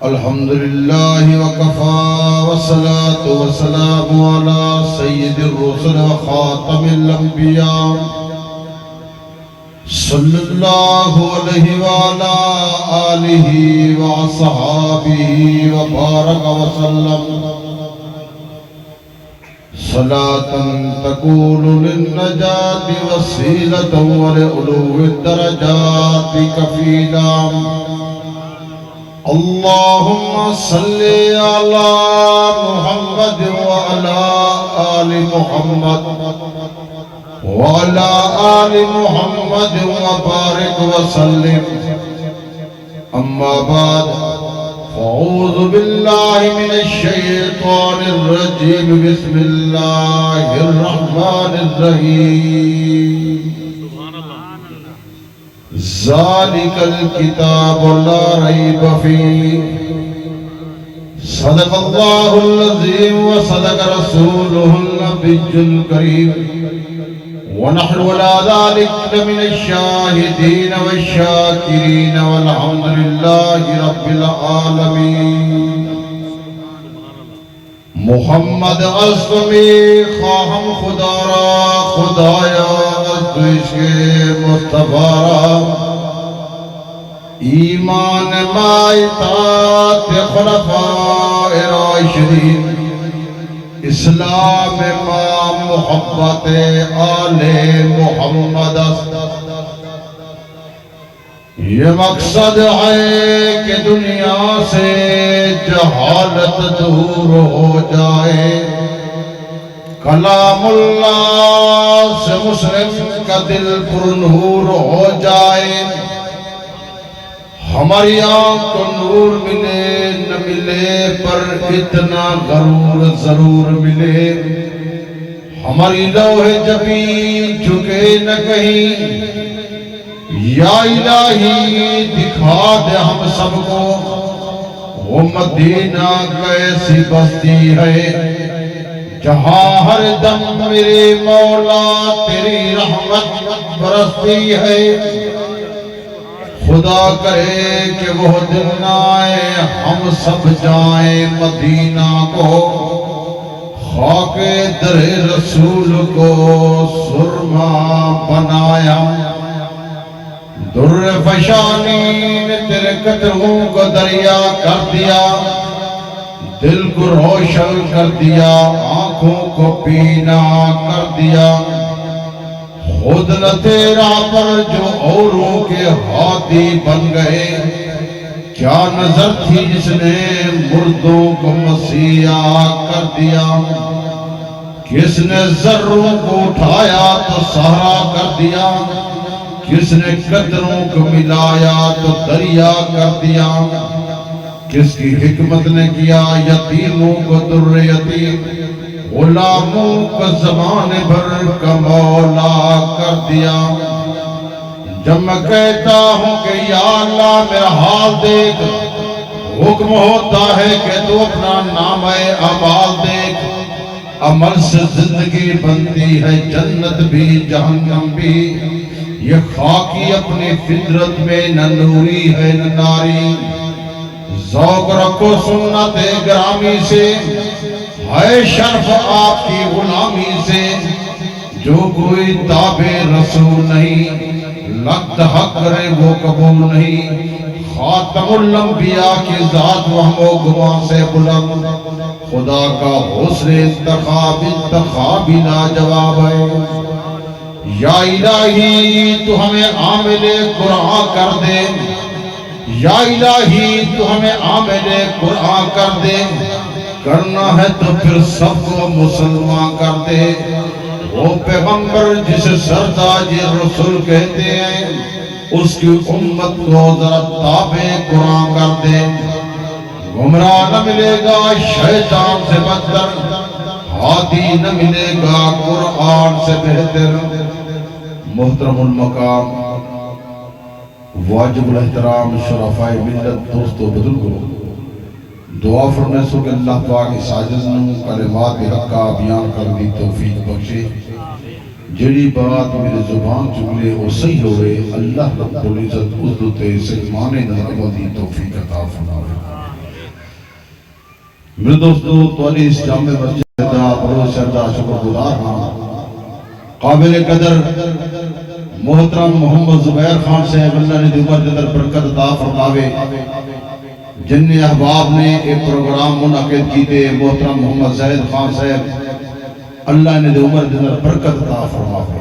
الحمد لله وكفى والصلاة والسلام على سيد الرسل وخاتم الأنبياء صلى الله عليه وعلى آله وصحابه وبارك وسلم صلاة تكون للنجاة وسيلة ولعلو الدرجات كفيلا. اللهم صل على محمد وعلى آل محمد وعلى آل محمد وبارك وسلم. أما بعد فأعوذ بالله من الشيطان الرجيم. بسم الله الرحمن الرحيم. ذلك الكتاب لا ريب فيه. صدق الله العظيم وصدق رسوله النبي الكريم. ونحن على ذلك من الشاهدين والشاكرين والحمد لله رب العالمين. محمد اسمی خواہم خدا را خدایا تو عشق مصطفیٰ را ایمان ما اطاعت خلفاء راشدین اسلام ما محبت آل محمد. یہ مقصد ہے کہ دنیا سے جہالت دور ہو جائے. کلام اللہ سے مسلم کا دل پر نور ہو جائے. ہماری آنکھ کو نور ملے نہ ملے پر اتنا غرور ضرور ملے. ہماری لوح جبی جھکے نہ کہیں. یا الہی دکھا دے ہم سب کو وہ مدینہ کیسی بستی ہے جہاں ہر دم میرے مولا تیری رحمت برستی ہے. خدا کرے کہ وہ دن آئے ہم سب جائیں مدینہ کو. خاک در رسول کو سرما بنایا. در فشانی نے تیرے قطروں کو دریا کر دیا. دل کو روشن کر دیا. آنکھوں کو پینا کر دیا. خود نہ تیرا پر جو اوروں کے ہادی بن گئے. کیا نظر تھی جس نے مردوں کو مسیحا کر دیا. کس نے ذروں کو اٹھایا تو سہرا کر دیا. کس نے قطروں کو ملایا تو دریا کر دیا. کس کی حکمت نے کیا یتیموں کو در یتیم. غلاموں کو زمانے بھر کا مولا کر دیا. جب میں کہتا ہوں کہ یا اللہ میرا حال دیکھ حکم ہوتا ہے کہ تو اپنا نام اعمال دیکھ. عمل سے زندگی بنتی ہے جنت بھی جہنم بھی. یہ خاکی اپنی فطرت میں نہ نوری ہے نہ ناری. ذوق رکھو سنت گرامی سے ہے شرف آپ کی غلامی سے. جو کوئی تابع رسول نہیں لگت حق کرے وہ قبول نہیں. خاتم الانبیاء کی ذات وہم و گمان سے بلند. خدا کا حسن انتخاب لاجواب ہے. یا الہی تو ہمیں عامل قرآن کر دے. یا الہی تو ہمیں عامل قرآن کر دے. کرنا ہے تو پھر سب کو مسلمان کر دے. وہ پیغمبر جسے سرداج رسول کہتے ہیں اس کی امت کو ذرا تابع قرآن کر دے. گمراہ نہ ملے گا شیطان سے بدتر. ہادی نہ ملے گا قرآن سے بہتر. محترم المقام واجب الاحترام شرفائے ملت دوستو بزرگوں دعا فرمائے سو کہ اللہ پاک اس عاجز نوں کلمات حقہ بیان کر دی توفیق بخشے. جڑی بات میرے زبان چکلے وہ صحیح ہوئے اللہ رب العزت عزت سلمان نرمہ دی توفیق عطا فرمائے. میرے دوستو تواڈی اس جامع مسجد دا بڑو شردا شکر گزار ہاں قابل قدر محترم محمد زبیر خان صاحب اللہ نے عمر دے اندر برکت عطا فرماوے جن احباب نے ایک پروگرام منعقد کیتے محترم محمد زید خان صاحب اللہ نے عمر دے اندر برکت عطا فرماوے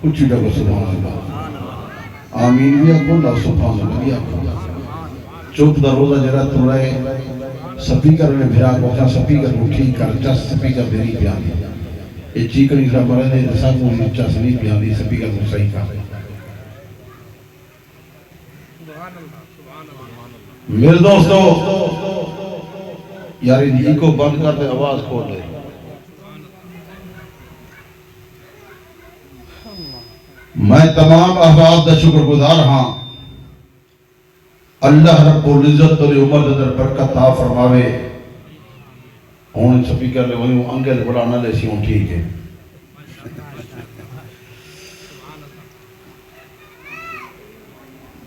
اچھی ڈگو سبحان اللہ آمین بھی اکو اللہ سبحان اللہ بھی اکو چوپ دا روزہ جرہ تو رہے سپیکر میں بھیرا کوکھا سپیکر کو ٹھیک کر چس سپیکر دینی پیانی یہ چیکنی سا مرے دے سب کو چس نہیں پیانی سپیکر کو صحیح کر میرے دوستو یاری جی کو بند کر دے آواز کھول دے میں تمام احباب دا شکر گزار ہاں اللہ رب العزت اور عمر در برکت عطا فرماوے ہون سپیکر لے وہی انگل بڑھانا لے سی ہوں ٹھیک ہے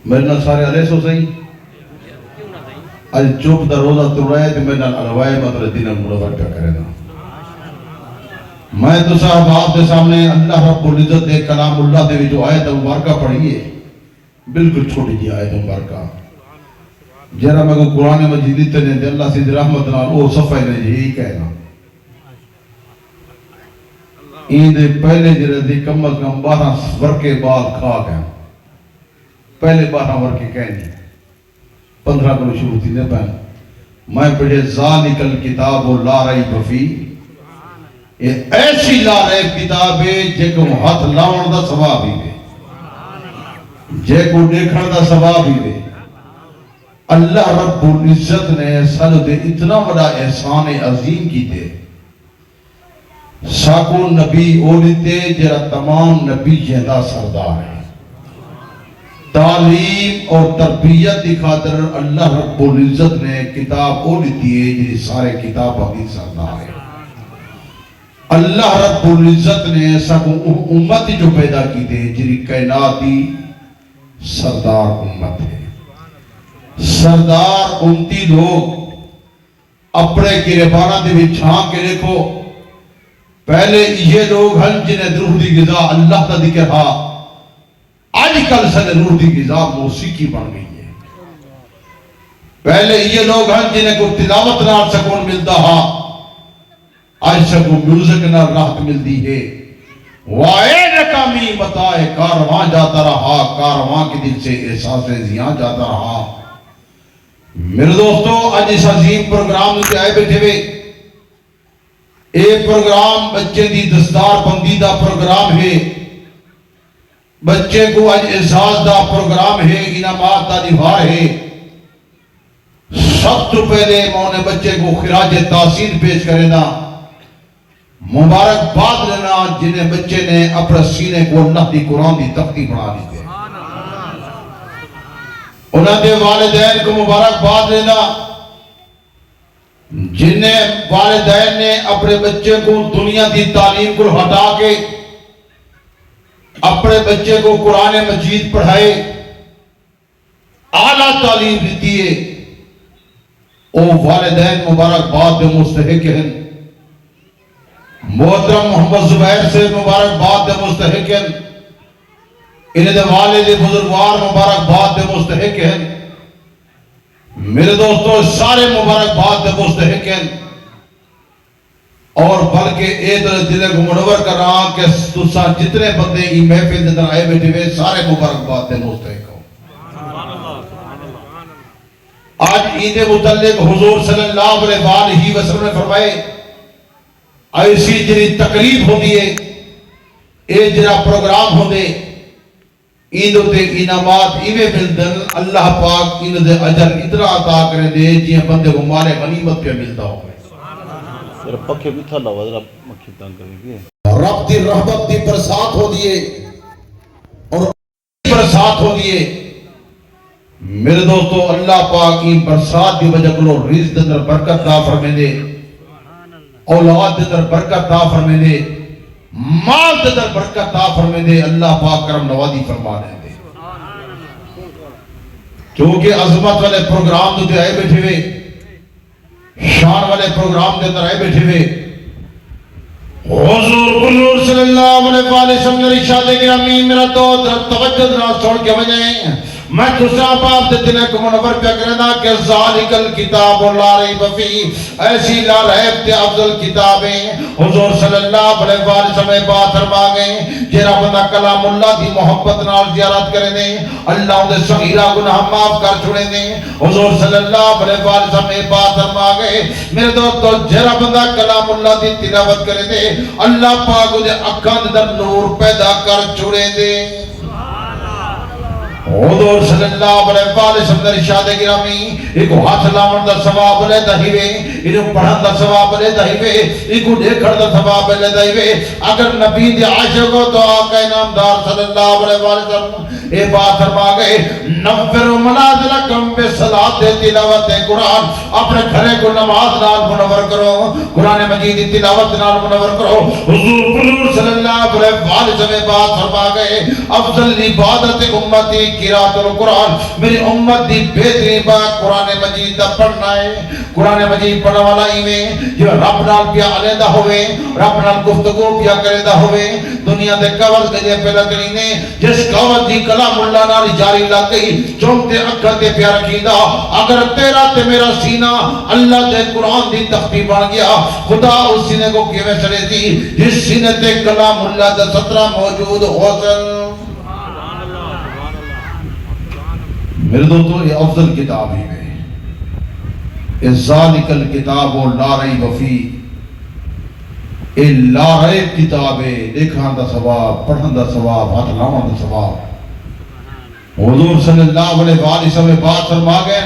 میرے نال سارے علیہ سو صحیح آج چوپ دا روزہ تو رہے تو میرے نال علوائے مطلب دین المنور پہ کرے نا میں تو صاحب آپ دے سامنے اللہ رب العزت دے کلام اللہ دے جو آیت مبارکہ پڑھئیے بالکل چھوٹی جی آیت مبارکہ جرہ میں کو قرآن مجید تے نے اللہ سید رحمت نال او صفحہ نے یہی کہنا این دے پہلے جرہ دی کم از کم 12 ورکے بعد کھا گئے پہلے 12 ورکے کہنی 15 کو شروع تھی نے پہنے میں پڑھے ذالک الکتاب لا ریب فی یہ ایسی لا ریب کتاب ہے جے کو ہاتھ لاؤن دا ثواب ہی دے جے کو دیکھن دا ثواب ہی دے اللہ رب العزت نے سانو دے اتنا بڑا احسان عظیم کی دے ساکو نبی اولیتے جرا تمام نبی جہدہ سردار ہے تعلیم اور تربیت دی خاطر اللہ رب العزت نے کتاب اولیتی ہے جی سارے کتاب حدیث سردار ہے اللہ رب العزت نے ساکو امت جو پیدا کی دے جی کائناتی سردار امت ہے سردار امتی لوگ اپنے گریبانہ دے بھی چھان کے دیکھو پہلے یہ لوگ ہن جنہیں روح دی غذا اللہ تا ذکر ہا آج کل سے روح دی غذا موسیقی بن گئی ہے پہلے یہ لوگ ہن جنہیں کو تلاوت نال سکون ملتا ہا آج سکو میوزک نال راحت ملتی ہے وائے رکامی متائے کاروان جاتا رہا کاروان کے دل سے احساس زیاں جاتا رہا میرے دوستو آج اس عظیم پروگرام سے آئے بیٹھے ہوئے ایک پروگرام بچے دی دستار بندی دا پروگرام ہے بچے کو آج احساس دا پروگرام ہے انعامات دا نبھار ہے سب تو پہلے مونے بچے کو خراج تحسین پیش کرے نا مبارک باد لینا جنہیں بچے نے اپنے سینے کو اللہ دی قرآن دی تختی بنا لی دے انہوں نے والدین کو مبارک باد لینا جنہیں والدین نے اپنے بچے کو دنیا دی تعلیم کو ہٹا کے اپنے بچے کو قرآن مجید پڑھائے اعلیٰ تعلیم دیتی ہے او والدین مبارک باد دے مستحق ہیں محترم محمد زبیر سے مبارک باد دے مستحق ہیں انہیں دے والد بزرگوار مبارک باد دے مستحق ہیں میرے دوستو سارے مبارک باد دے مستحق ہیں اور بلکہ ایک دلے کو منور کر رہا کہ تسا جتنے بندے ای محفل دے در آئے بیٹھے ہوئے سارے مبارک باد دے مستحق ہو آج عید متعلق حضور صلی اللہ علیہ وسلم نے فرمائے ایسی جنی تقریب ہو دیئے اے جنا پروگرام ہو دے ایندو تے انعامات ایوے ملدن اللہ پاک ایندو دے اجر اتنا عطا کرے دے جیہاں بندے کو مارے غنیمت پہ ملتا ہو ذرا پکھے بھی تھا لوا ذرا مکھی تنگ کریں گے رب دی رحمت دی برسات ہو دیئے اور برسات ہو دیئے میرے دوستو اللہ پاک کی برسات دی وجہ کلو رزق دے اندر برکت عطا فرمائے دے اولاد دے اندر برکت عطا فرمائے دے مال دے اندر برکت عطا فرمائے دے اللہ پاک کرم نوازی فرما دے کیونکہ عظمت والے پروگرام تو آئے بیٹھے ہوئے شان والے پروگرام دے اندر آئے بیٹھے ہوئے حضور صلی اللہ علیہ وسلم نے ارشاد گرامی میرا دوست توجہ نہ چھوڑ کے وجہیں میں دوسرا باب دے دل کو منور پہ کرنا کہ ذالک الکتاب لا ریب فی ایسی لا ریب تے افضل کتابیں حضور صلی اللہ علیہ وسلم بات فرما گئے جڑا بندہ کلام اللہ دی محبت نال زیارت کرے نے اللہ دے صغیرہ گناہ معاف کر چھوڑے نے حضور صلی اللہ علیہ وسلم بات فرما گئے میرے دوستو جڑا بندہ کلام اللہ دی تلاوت کرے نے اللہ پاک دے اکھاں دے اندر نور پیدا کر چھوڑے دے حضور صلی اللہ علیہ وسلم نے ارشاد گرامی ایک ہاتھ لاون دا ثواب لیتا ہی وے انہوں پڑھن دا ثواب لیتا ہی وے ایک دیکھن دا ثواب لیتا ہی وے اگر نبی دی عاشق ہو تو آقا انعامدار صلی اللہ علیہ وسلم اے بات فرما گئے نور منازلکم بصلاۃ تلاوت قرآن اپنے گھرے کو نماز نال منور کرو قرآن مجید دی تلاوت نال منور کرو حضور صلی اللہ علیہ وسلم بات فرما گئے افضل عبادت امتی قرات القرآن میری امت دی بہترین بات قرآن مجید دا پڑھنا ہے قرآن مجید پڑھنے والا ایویں جو رب نال پیا علیحدہ ہوئے رب نال گفتگو پیا کریدا ہوئے دنیا دے کور گجے پہ لگنی نے جس کور دی کلام اللہ نال جاری لگ گئی چومتے اکھاں تے پیا رکھیندا اگر تیرا تے میرا سینہ اللہ دے قرآن دی تختی بن گیا خدا اس سینے کو کیویں چڑے دی جس سینے تے کلام اللہ دا سطرہ موجود ہو سن میرے دوستو یہ افضل کتاب ہی میں یہ ذالک الکتاب لا ریب فی یہ لا ریب کتاب ہے دیکھان دا ثواب پڑھن دا ثواب ہاتھ لاون دا ثواب حضور صلی اللہ علیہ وسلم بات فرما گئے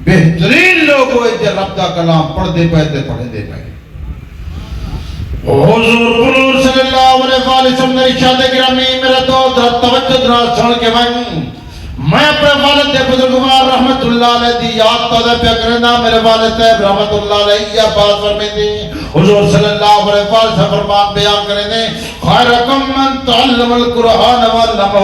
بہترین لوگ ہوئے جو رب دا کلام پڑھ دے پہ تے پڑھے دے پہ حضور صلی اللہ علیہ وسلم نے ارشاد گرامی میرا دوست توجہ نال سن کے وائیں میں اپنے والد بزرگوار رحمت اللہ علیہ دی یاد تازہ پیا کرنا میرے والد صاحب رحمت اللہ علیہ یہ بات فرمائیں حضور صلی اللہ علیہ وسلم فرمان بیان کرنے خیرکم من تعلم القرآن وعلمہ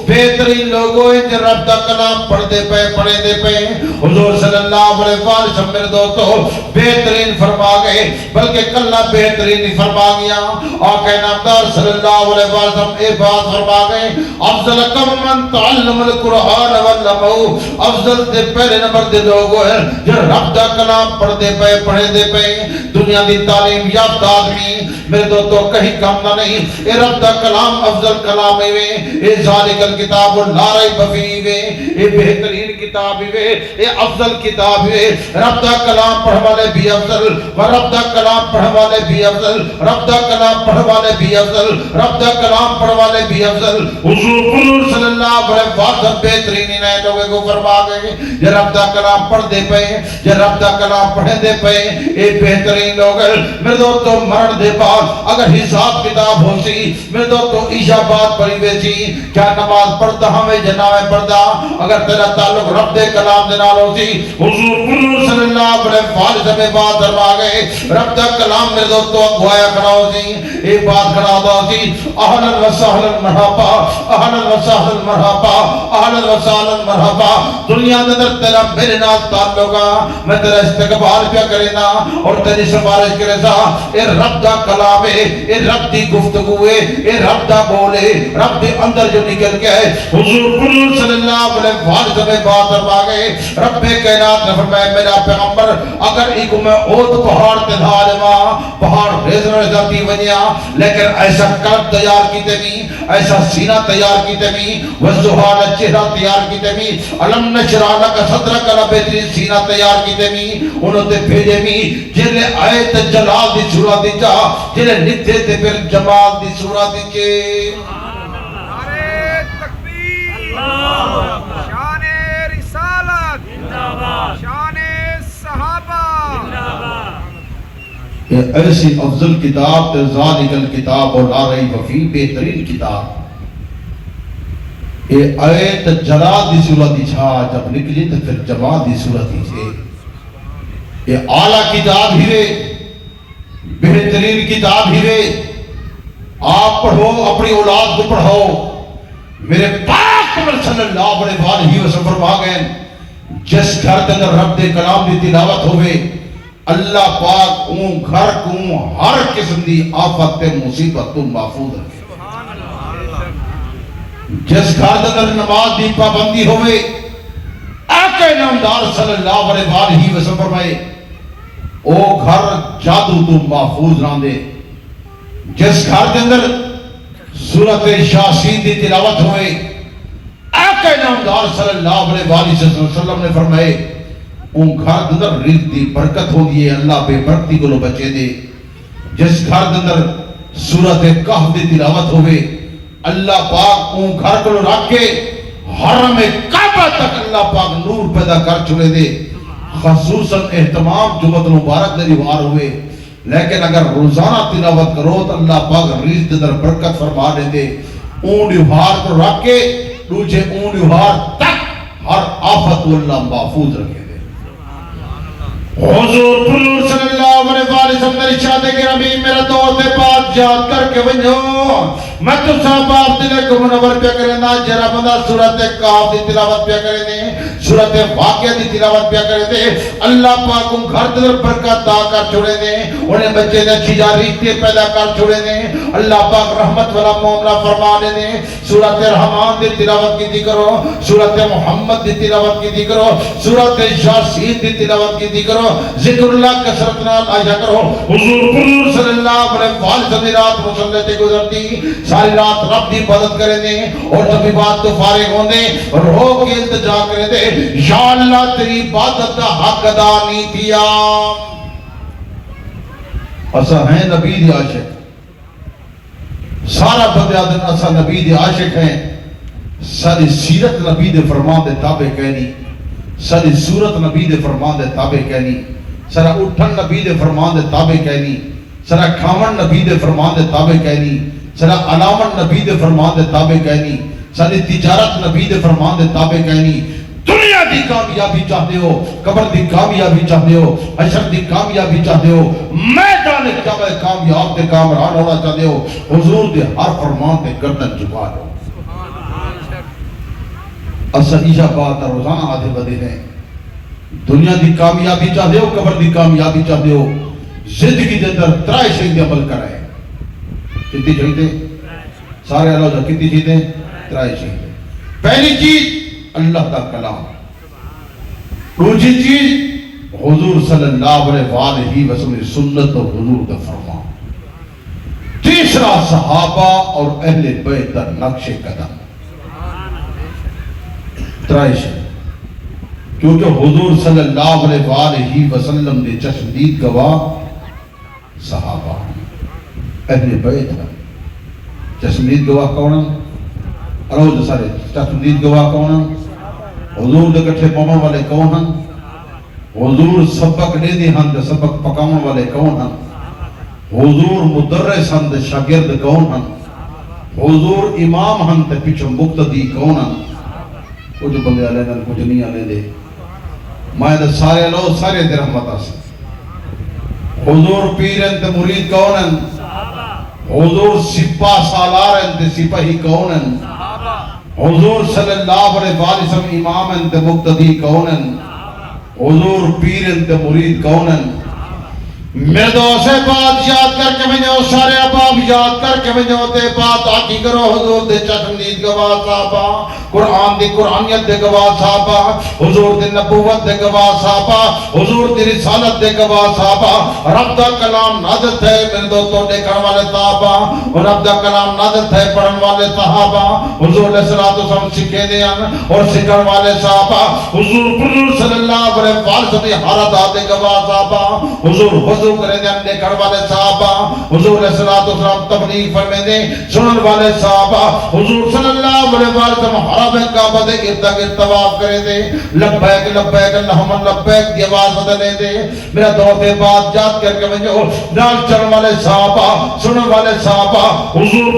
بہترین لوگوں جو رب دا کلام پڑھ دے پے حضور صلی اللہ علیہ وسلم میرے دوستو بہترین فرما گئے بلکہ کلہ بہترین نہیں فرما گیا آقا انعامدار صلی اللہ علیہ وسلم اے بات فرما گئے افضلکم من تعلم القرآن وعلمہ افضل دے پہلے نمبر دے لوگوں ہیں جو رب دا کلام پڑھ دے پے دنیا دی تعلیم یافتہ آدمی میرے دوستو کہیں کم نہ نہیں اے رب دا کلام افضل کلام ہے اے ذالک الکتاب لا ریب فیہ اے بہترین کتاب ہے اے افضل کتاب ہے رب دا کلام پڑھ والے بھی افضل رب دا کلام پڑھ والے بھی افضل رب دا کلام پڑھ والے بھی افضل رب دا کلام پڑھ والے بھی افضل حضور صلی اللہ علیہ وسلم بہترین نئے لوگوں کو فرما گئے یہ رب دا کلام پڑھ دے پے یہ رب دا کلام پڑھے دے پے اے بہترین لوگ میرے دوستو مرن دے بعد اگر حساب کتاب ہو سی میرے دوستو عشاء بعد پڑھی ویسی کیا نماز پڑھتا ہمیں جناب پڑھتا اگر تیرا تعلق رب دے کلام دے نال ہو سی حضور صلی اللہ علیہ وسلم بات فرما گئے رب دا کلام میرے دوستو اگوایا کھڑا ہو سی اے بات کھڑا ہو سی اہلا وسہلا مرحبا اہلا وسہلا مرحبا اہلا وسہلا مرحبا دنیا دے اندر تیرا میرے نال تعلق میں تیرا استقبال پیا کرنا اور تیری سفارش کرے سا اے رب دا کلام ہے اے رب دی گفتگو ہے اے رب دا بول ہے رب دے اندر جو نکل کے ہے حضور صلی اللہ علیہ وسلم بات فرما گئے رب کائنات نے فرمایا میرا پیغمبر اگر ایک میں اوت پہاڑ تے دھالما پہاڑ ریزر جاتی ونیا لیکن ایسا قلب تیار کیتے بھی ایسا سینہ تیار کیتے بھی وضحال چہرہ تیار کیتے بھی علم نشرح لک صدرک بہترین سینہ تیار کیتے بھی انہوں تے بھیجے بھی جنہیں آیت جلال دی صورت دی چاہ جنہیں نتے تے پھر جمال دی صورت دی چے نعرہ تکبیر شان رسالت شان صحابہ یہ ایسی افضل کتاب تے ذالک الکتاب اور لا ریب فیہ بہترین کتاب یہ آیت جلال دی صورت دی چھا جب نکلی تو پھر جمال دی صورت دی چھے یہ اعلیٰ کتاب ہی وے بہترین کتاب ہی وے آپ پڑھو اپنی اولاد کو پڑھو میرے پاک صلی اللہ علیہ وسلم فرما گئے جس گھر کے اندر رب دے کلام دی تلاوت ہوئے اللہ پاک اون گھر کو ہر قسم دی آفت تے مصیبت تو محفوظ رکھے. جس گھر کے اندر نماز دی پابندی ہوئے آقا نامدار صلی اللہ علیہ وآلہ وسلم فرمائے او گھر جادو تو محفوظ رہاں دے. جس گھر کے اندر سورت یاسین دی تلاوت ہوئے آقا نامدار صلی اللہ علیہ وآلہ وسلم نے فرمائے ان گھر کے اندر رزق دی برکت ہو دیئے اللہ بے برکتی کو لو بچے دے. جس گھر کے اندر سورت کہف دی تلاوت ہوئے اللہ پاک ان گھر کو لو رکھ کے حرم کعبہ تک اللہ پاک نور پیدا کر چھوڑے دے. خصوصاً اہتمام جمعۃ المبارک دے دیوار ہوئے لیکن اگر روزانہ تلاوت کرو تو اللہ پاک رزق در برکت فرما دے دے. اون دیوار کو رکھ کے دوجے اون دیوار تک ہر آفت کو اللہ محفوظ رکھے دے. حضور صلی اللہ علیہ وسلم نے ارشاد کرمی میرا دوست پاک یاد کر کے ونجو میں تو صاحب آپ دل کو منور پیا کرے نا جرا بندہ سورت کہف دی تلاوت پیا کرے نے سورت واقعہ دی تلاوت پیا کرے دے اللہ پاک ان گھر در برکت دا کر چھوڑے نے انہیں بچے نے اچھی رشتے پیدا کر چھوڑے نے اللہ پاک رحمت والا معاملہ فرما دے نے. سورت رحمان دی تلاوت کی کرو سورت محمد دی تلاوت کی کرو سورت یاسین دی تلاوت کی کرو ذکر اللہ کثرت نال آیا کرو. حضور صلی اللہ علیہ وسلم نے رات مصلی تے گزرتی ساری رات رب دی عبادت کرے دے اور جب عبادت تو فارغ ہوندے رو کے التجا کرے دے یا اللہ تیری عبادت دا حق ادا نہیں کیا. اسا ہیں نبی دی عاشق سارا بندے آدم اسا نبی دی عاشق ہیں. ساری سیرت نبی دے فرمان دے تابع کہنی ساری صورت نبی دے فرمان دے تابع کہنی سارا اٹھن نبی دے فرمان دے تابع کہنی سارا کھاون نبی دے فرمان دے تابع کہنی سارا علامت نبی دے فرمان دے تابع کہنی ساری تجارت نبی دے فرمان دے تابع کہنی. دنیا دی کامیابی چاہتے ہو قبر دی کامیابی چاہتے ہو حشر دی کامیابی چاہتے ہو میدان قیامت کامیاب تے کامران ہونا چاہتے ہو حضور دے ہر فرمان تے گردن جھکا دو. اسا بات روزانہ آدھے بدے ہیں دنیا دی کامیابی چاہتے ہو قبر دی کامیابی چاہتے ہو زندگی دے اندر ترائے شہید عمل کر رہے ہیں. کتنی چاہیے سارے اللہ جا کتنی چیزیں ترائے شہید. پہلی چیز اللہ کا کلام دوسری چیز حضور صلی اللہ علیہ وآلہ وسلم سنت اور حضور کا فرمان تیسرا صحابہ اور اہل بیت کا نقش قدم. ترائش کیونکہ حضور صلی اللہ علیہ وآلہ وسلم نے چشمدید گواہ صحابہ اہل بیت ہے. چشمدید گواہ کون ہیں اروز سارے چشمدید گواہ کون ہیں حضور دے کٹھے پاؤں والے کون ہیں حضور سبق دے دی ہن تے سبق پکاؤں والے کون ہیں حضور مدرس ہن تے شاگرد کون ہیں حضور امام ہن تے پیچھے مقتدی کون ہیں. کچھ بندے آلے نال کچھ نہیں آلے دے میں دے سارے لو سارے دے رحمت آسے. حضور پیرن تے مرید کونن حضور سپاہ سالارن تے سپاہی کونن حضور صلی اللہ علیہ وسلم امامن تے مقتدی کونن حضور پیرن تے مرید کونن. میرے دوسے بات یاد کر کے میں سارے اباب یاد کر کے میں تے بات آتی کرو حضور دے چشمدید گواہ صحابہ قرآن دی قرآنیت دے گواہ صحابہ حضور دے نبوت دے گواہ صحابہ حضور دی رسالت دے گواہ صحابہ رب دا کلام نازل تھے میرے دوستوں دیکھن والے صحابہ اور رب دا کلام نازل تھے پڑھن والے صحابہ حضور علیہ السلام سکھے دے اور سکھن والے صحابہ حضور صلی اللہ علیہ وسلم حالات دے گواہ صحابہ حضور وضو کرے دے ہم دیکھن والے صحابہ حضور علیہ السلام تبلیغ فرمے دے سنن والے صحابہ حضور صلی اللہ علیہ وسلم حرم کعبہ دے اردا گرد طواف کرے دے لبیک لبیک اللہم لبیک دی آواز بدلے دے. میرا دور دے بات یاد کر کے ونجو نال چلن والے صحابہ سنن والے صحابہ حضور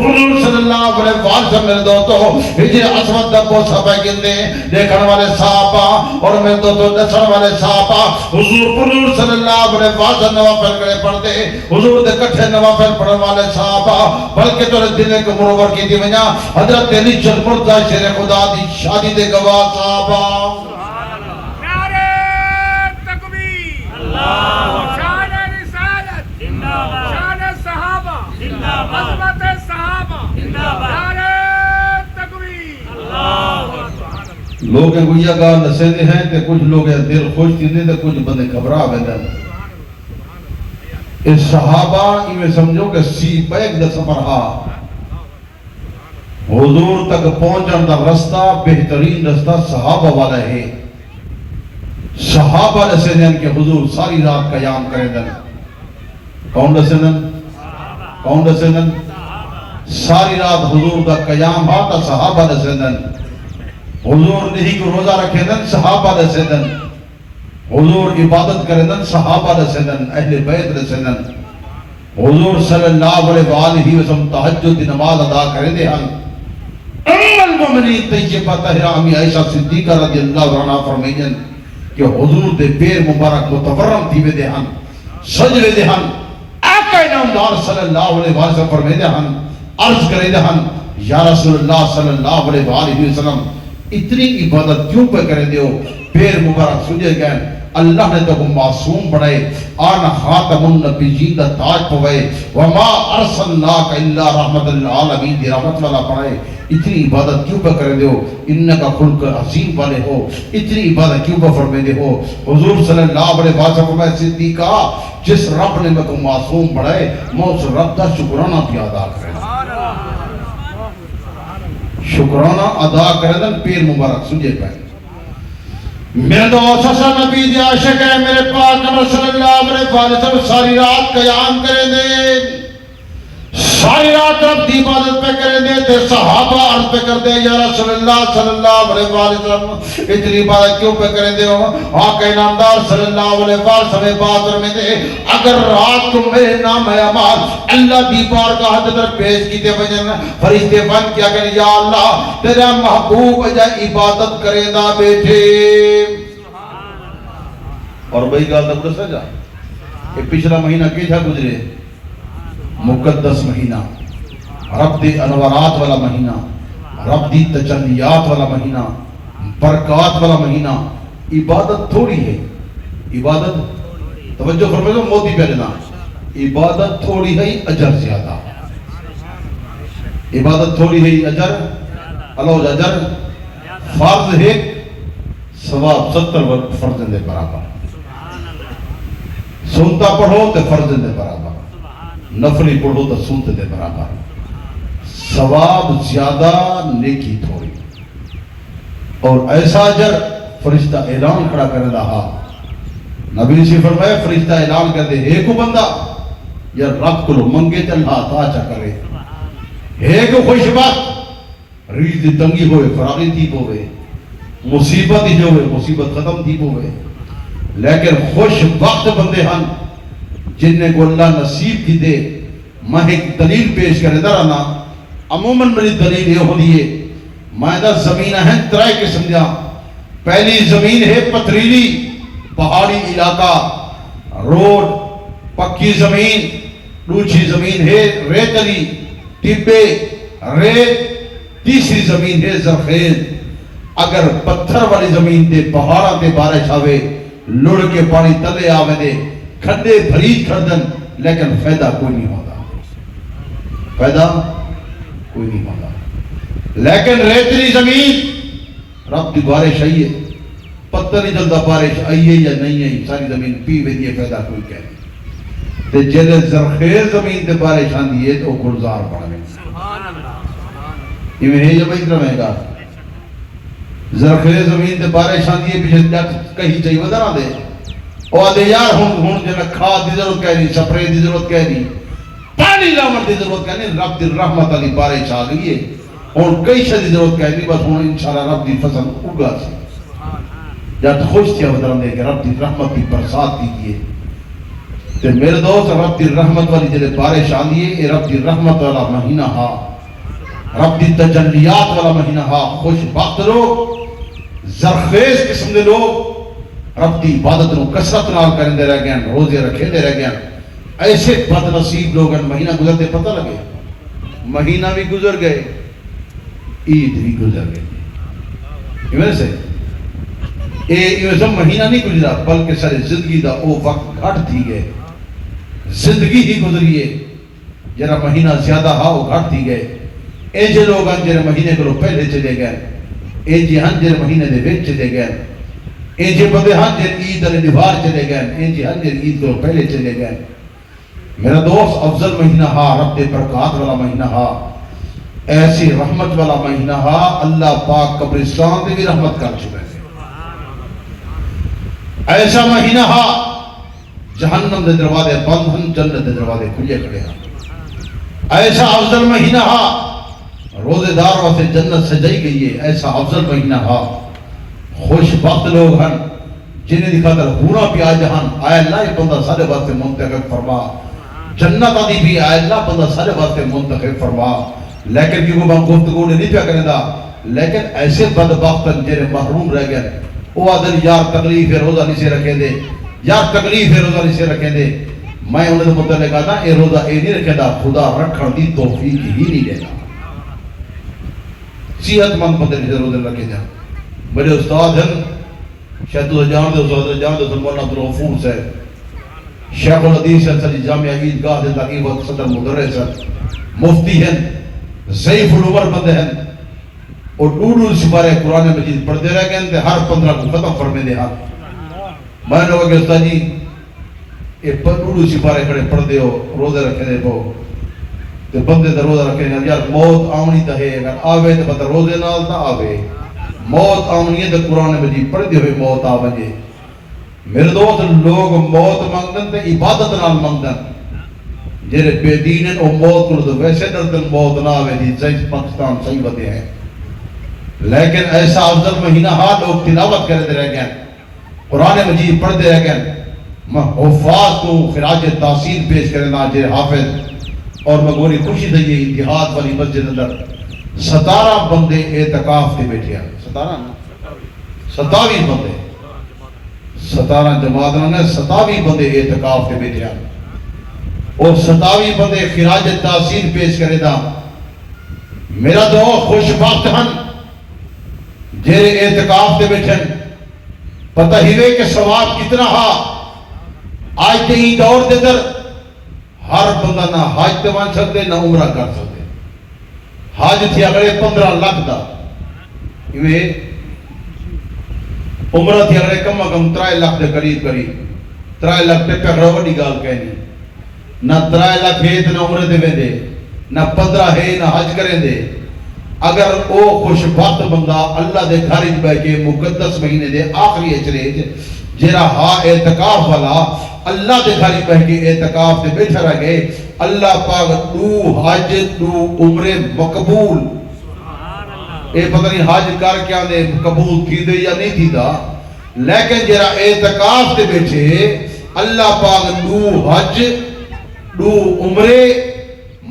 صلی اللہ علیہ وسلم میرے دوستو ہجر اسود دا بوسہ پہ گندے دیکھن والے صحابہ اور میرے دوستو دسن والے صحابہ حضور صلی اللہ علیہ وسلم نوافل کرے پڑھتے حضور دے کٹھے نوافل پڑھن والے صحابہ بلکہ تو دل کو منور کی دی ونجا حضرت علی چل مرتضی شیر خدا دی شادی دے گواہ صحابہ لوگ گویا گاہ نسیندے ہیں تے کچھ لوگ دل خوش تھیندے تے کچھ بندے گھبرا ویندے اس صحابہ ایویں سمجھو کہ سی بیگ دا سفر ہا حضور تک پہنچن دا رستہ بہترین رستہ صحابہ والا ہے صحابہ نسیندن کہ حضور ساری رات قیام کریں دن کون نسیندن کون نسیندن ساری رات حضور دا قیام ہا تا صحابہ نسیندن حضور نہیں کو روزہ رکھے دن صحابہ رسیدن حضور عبادت کرے دن صحابہ رسیدن اہل بیت رسیدن حضور صلی اللہ علیہ وآلہ وسلم تہجد دی نماز ادا کرے دے ہن ام المؤمنین طیبہ طاہرہ امی عائشہ صدیقہ رضی اللہ عنہ فرمائیں کہ حضور دے پیر مبارک متورم تھی وے دے ہن سجوے دے ہن آقا نامدار صلی اللہ علیہ وسلم فرمائیں دے ہن عرض کرے دے ہن یا رسول اللہ صلی اللہ علیہ وآلہ وسلم اتنی عبادت کیوں پہ کرے دیو پیر مبارک سجے گئے اللہ نے تو معصوم بڑھائے آنا خاتم النبیین دا تاج پوائے وما ارسلناک الا رحمت العالمین دی رحمت والا پڑھائے اتنی عبادت کیوں پہ کرے دیو انکا خلق عظیم والے ہو اتنی عبادت کیوں پہ فرمے دے ہو حضور صلی اللہ علیہ وسلم فرمائے صدیقہ جس رب نے میں کو معصوم بڑھائے میں اس رب دا شکرانہ بھی ادا کرے شکرانہ ادا کردن پیر مبارک سجے پہ میرے دوست حسن نبی دی عاشق ہے میرے پاک نبی صلی اللہ علیہ وسلم ساری رات قیام کریں دے ساری رات رب دی عبادت پہ کریں دے تے صحابہ عرض پہ کر دے یا رسول اللہ صلی اللہ علیہ وسلم اتنی عبادت کیوں پہ کریں دے آقا انعامدار صلی اللہ علیہ وسلم بات فرمے دے اگر رات کو میرے نام ہے عمال اللہ دی بارگاہ حضرت پیش کی تے وجن فرشتے بند کیا کہ یا اللہ تیرا محبوب اجا عبادت کرے دا بیٹھے اور بھئی گال تک رسا جا کہ پچھلا مہینہ کی جا گزرے مقدس مہینہ رب دی انوارات والا مہینہ رب دی تجلیات والا مہینہ برکات والا مہینہ عبادت تھوڑی ہے عبادت توجہ فرمائے تو موتی پہ لینا عبادت تھوڑی ہے اجر زیادہ عبادت تھوڑی ہے اجر اللہ اجر فرض ہے ثواب 70 فرض دے برابر سنتا پڑھو تے فرض دے برابر نفلی پڑھو تو سنتے دے برابر ثواب زیادہ نیکی تھوڑی اور ایسا اجر فرشتہ اعلان کھڑا کرنے رہا نبی سے فرمایا فرشتہ اعلان کر دے ہے کو بندہ یا رب کو منگے چلنا عطا چا کرے ہے کو خوش بات ریز دی تنگی ہوئے فراغی تھی ہوئے مصیبت ہی جو ہوئے مصیبت ختم تھی ہوئے لیکن خوش وقت بندے ہن جن نے کو اللہ نصیب کی دے میں ایک دلیل پیش کرے در آنا عموماً میری دلیل یہ ہو دیئے مائدہ زمینہ ہیں ترائے قسم دیا پہلی زمین ہے پتریلی پہاڑی علاقہ روڈ پکی زمین دوسری زمین ہے ریتلی ٹبے ریت تیسری زمین ہے زرخیز اگر پتھر والی زمین دے پہاڑاں دے بارش آوے لڑ کے پانی تلے آوے دے کھڈے بھریج کھردن لیکن فائدہ کوئی نہیں ہوتا فائدہ کوئی نہیں ہوتا لیکن ریتلی زمین رب دی بارش آئیے پتہ نہیں جلدہ بارش آئیے یا نہیں آئی ساری زمین پی وے دیئے فائدہ کوئی کہہ نہیں تے جلے زرخیز زمین تے بارش آن دیئے تو گلزار پڑا گئے یہ میں ہے جب اتنا میں گا زرخیز زمین تے بارش آن دیئے پیچھے جات کہیں چاہیے وزر آن دے اور آدھے یار ہون جنہ کھاد دی ضرورت کہہ نہیں سپرے دی ضرورت کہہ نہیں پانی لاور دی ضرورت کہہ نہیں رب دی رحمت علی بارش آ گئی ہے اور کئی شدی ضرورت کہہ نہیں بس ہون انشاءاللہ رب دی فصل اگا سی جات خوش تھیا بدرم دے کہ رب دی رحمت دی برسات دی دیئے تے میرے دوست رب دی رحمت والی جلے بارش آ دیئے اے رب دی رحمت والا مہینہ ہا رب دی تجلیات والا مہینہ ہا خوش بخت لوگ زرخیز قسم دے لوگ رب دی عبادت نو کسرت نال کرن دے رہ گئے روزے رکھے دے رہ گئے ایسے بد نصیب لوگ مہینہ گزرتے پتہ لگے مہینہ بھی گزر گئے عید بھی گزر گئے یہ میرے سے یہ سب مہینہ نہیں گزرا بلکہ سارے زندگی دا او وقت گھٹ تھی گئے زندگی ہی گزریے جرا مہینہ زیادہ ہا وہ گھٹ تھی گئے ایجے لوگ جنہیں مہینے کو پہلے چلے گئے اے جی ہن جے مہینے دے وچ چلے گئے اے جے بندے ہن جے عید علی دیوار چلے گئے اے جی ہن جے عید تو پہلے چلے گئے میرا دوست افضل مہینہ ہا رب دے برکات والا مہینہ ہا ایسی رحمت والا مہینہ ہا اللہ پاک قبرستان دے بھی رحمت کر چکے ہیں ایسا مہینہ ہا جہنم دے دروازے بند ہن جنت دے دروازے کھلے کھڑے ہیں ایسا افضل مہینہ ہا روزے دار واسطے جنت سجائی گئی ہے ایسا افضل مہینہ ہا خوش بخت لوگ ہیں جنہیں دکھا کر پورا پیا جہان آئے اللہ یہ بندہ سارے واسطے منتخب فرما جنت آدھی بھی آئے اللہ بندہ سارے واسطے منتخب فرما لیکن کیونکہ میں گفتگو نے نہیں پیا کرنے دا لیکن ایسے بدبختن جنہیں محروم رہ گئے وہ آدھر یار تکلیف ہے روزہ نہیں سے رکھیں دے یار تکلیف ہے روزہ نہیں سے رکھیں دے میں انہیں تو مطلع کہا تھا اے روزہ اے نہیں رکھیں دا خدا رکھن دی توفیق ہی نہیں دے گا صحت مند بندے نہیں روزہ رکھیں جا میرے استاد ہیں شاید تو جان دے استاد جان دے مولانا عبدالغفور سے شیخ الحدیث سلسلہ جامعہ عیدگاہ دے تقریب وقت صدر مدرس مفتی ہیں ضعیف العمر بندے ہیں اور ڈوڈو سپارے قرآن مجید پڑھتے رہ گئے ہیں ہر 15 کو ختم فرمے دے ہاں میں نے کہا کہ استاد جی یہ ڈوڈو سپارے کھڑے پڑھ دے ہو روزے رکھے دے پو تو بندے تے روزہ رکھے دے یار موت آمنی تا ہے اگر آوے تو پتہ روزے نال تا آوے موت آمنی ہے تو قرآن مجید پڑھ دے ہوئے موت آوے میرے دوست لوگ موت مانگدن تے عبادت نال مانگدن جیرے بے دین ہیں وہ موت کرو تو ویسے دردن موت نہ آوے دی صحیح پاکستان صحیح بدے ہیں لیکن ایسا افضل مہینہ ہاں لوگ تلاوت کرتے رہ گئے قرآن مجید پڑھتے رہ گئے میں حفاظ کو خراج تحصیل پیش کرنا جیرے حافظ اور میں گوری خوشی دے یہ اتحاد والی مسجد اندر 17 بندے اعتکاف کے بیٹھے ہیں 27 بندے 17 جماعت نے 27 بندے اعتکاف کے بیٹھے ہیں اور 27 بندے خراج تحصیل پیش کرے دا میرا دو خوش بخت ہیں جیرے اعتکاف دے بیٹھے پتہ ہی وے کہ ثواب کتنا ہا آج تے ہی دور دے در ہر بندہ نہ حاج تے ون سکتے نہ عمرہ کر سکتے حاج تھی اگلے 15 لاکھ دا یہ عمرہ تھی اگلے کم کم 3 لاکھ دے قریب 3 لاکھ تے پہ وڈی گال کہنی نہ 3 لاکھ ہے نہ عمرہ دے ویندے نہ 15 ہے نہ حج کریں دے اگر او خوش بخت بندہ اللہ دے گھر وچ بیٹھ کے مقدس مہینے دے آخری اچرے جیرا ہا اعتکاف والا اللہ دے گھر وچ بیٹھ کے اعتکاف تے بیٹھا رہ گئے اللہ پاک تو حج تو عمرے مقبول اے پتہ نہیں حج کر کے آنے قبول تھی دے یا نہیں تھی دا لیکن جیرا اعتکاف تے بیٹھے اللہ پاک تو حج تو عمرے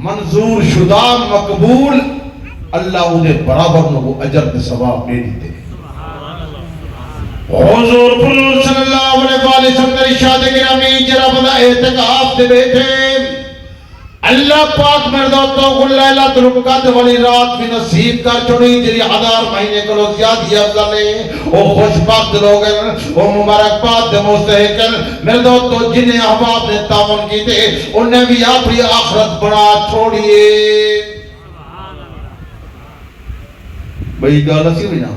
منظور شدہ مقبول اللہ انہیں برابر نو اجر تے ثواب دے دیتے حضور صلی اللہ علیہ وسلم نے ارشاد گرامی جرا بندہ اعتکاف دے بیٹھے اللہ پاک مردوں کو لیلۃ القدر والی رات بھی نصیب کر چھوڑی جڑی 1000 مہینے کو زیادہ افضل ہے او خوش بخت لوگ ہیں او مبارکباد دے مستحق ہیں مردوں تو جنہیں احباب نے تعاون کیتے انہیں بھی اپنی آخرت بنا چھوڑیے بھئی گال اسی ہوئی نا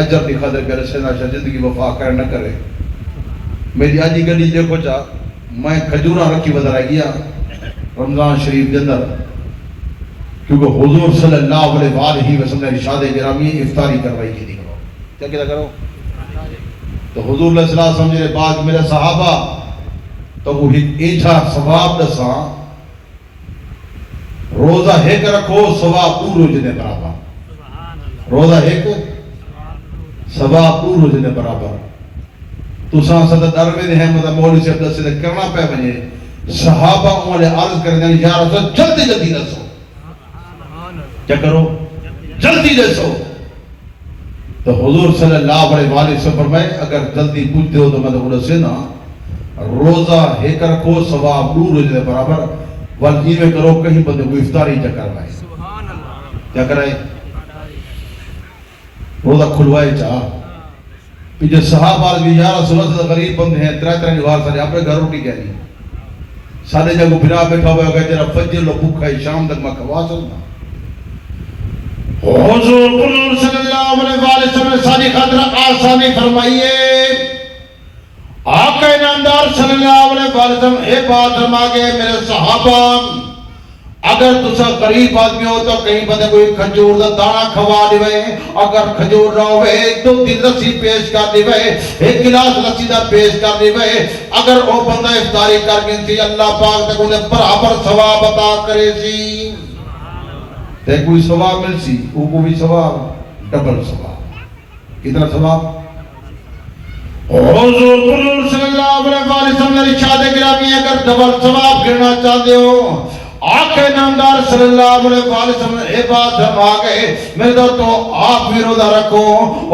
اجر دی خاطر کرے سے ناشا زندگی وفا کر نہ کرے میری آجی گلی دیکھو چاہ میں کھجورہ رکھی بدر آئی گیا رمضان شریف کے اندر کیونکہ حضور صلی اللہ علیہ وسلم نے ارشاد گرامی افطاری کروائی کی دی کرو کیا کہتا کرو تو حضور علیہ السلام میرے بعد میرے صحابہ تو وہ ایچھا ثواب دساں روزہ ایک رکھو ثواب پورو جنے برابر روزہ ایک ثواب پورو جنے برابر تو سان صدر دروے دے ہیں مطلب مولوی سے عبداللہ سے کرنا پہ بنے صحابہ انہیں عرض کرنے یا رسول جلدی جلدی رسو کیا کرو جلدی رسو تو حضور صلی اللہ علیہ وسلم فرمائے اگر جلدی پوچھتے ہو تو میں تو سے نا روزہ ایک رکھو ثواب پورو جنے برابر والدی میں کرو کہیں بندے کو افطاری چکر بھائی کیا کرائے روزہ کھلوائے چاہ پیچھے صحابہ آج بھی یا رسول اللہ سے غریب بندے ہیں 3 نوار سارے اپنے گھر روٹی کہہ دی سارے جگہ بنا بیٹھا ہوا ہے جرا فجر لو بھوکا ہے شام تک میں کھوا سکتا حضور صلی اللہ علیہ وسلم نے ساری خاطر آسانی فرمائیے. آقا نامدار صلی اللہ علیہ وسلم اے بات فرما گئے میرے صحابہ اگر تسا غریب آدمی ہو تو کہیں بندے کوئی کھجور دا دانا کھوا دیوے. اگر کھجور نہ ہوئے ایک دو تین لسی پیش کر دیوے, ایک گلاس لسی دا پیش کر دیوے. اگر وہ بندہ افطاری کر گئی تھی اللہ پاک تک انہیں برابر ثواب عطا کرے سی. تے کوئی ثواب مل سی وہ کو بھی ثواب ڈبل ثواب. کتنا ثواب؟ حضور صلی اللہ علیہ وسلم نے ارشاد گرامی اگر ڈبل ثواب گرنا چاہتے ہو آقا نامدار صلی اللہ علیہ وسلم اے بات فرما گئے میرے دوستو آپ بھی روزہ رکھو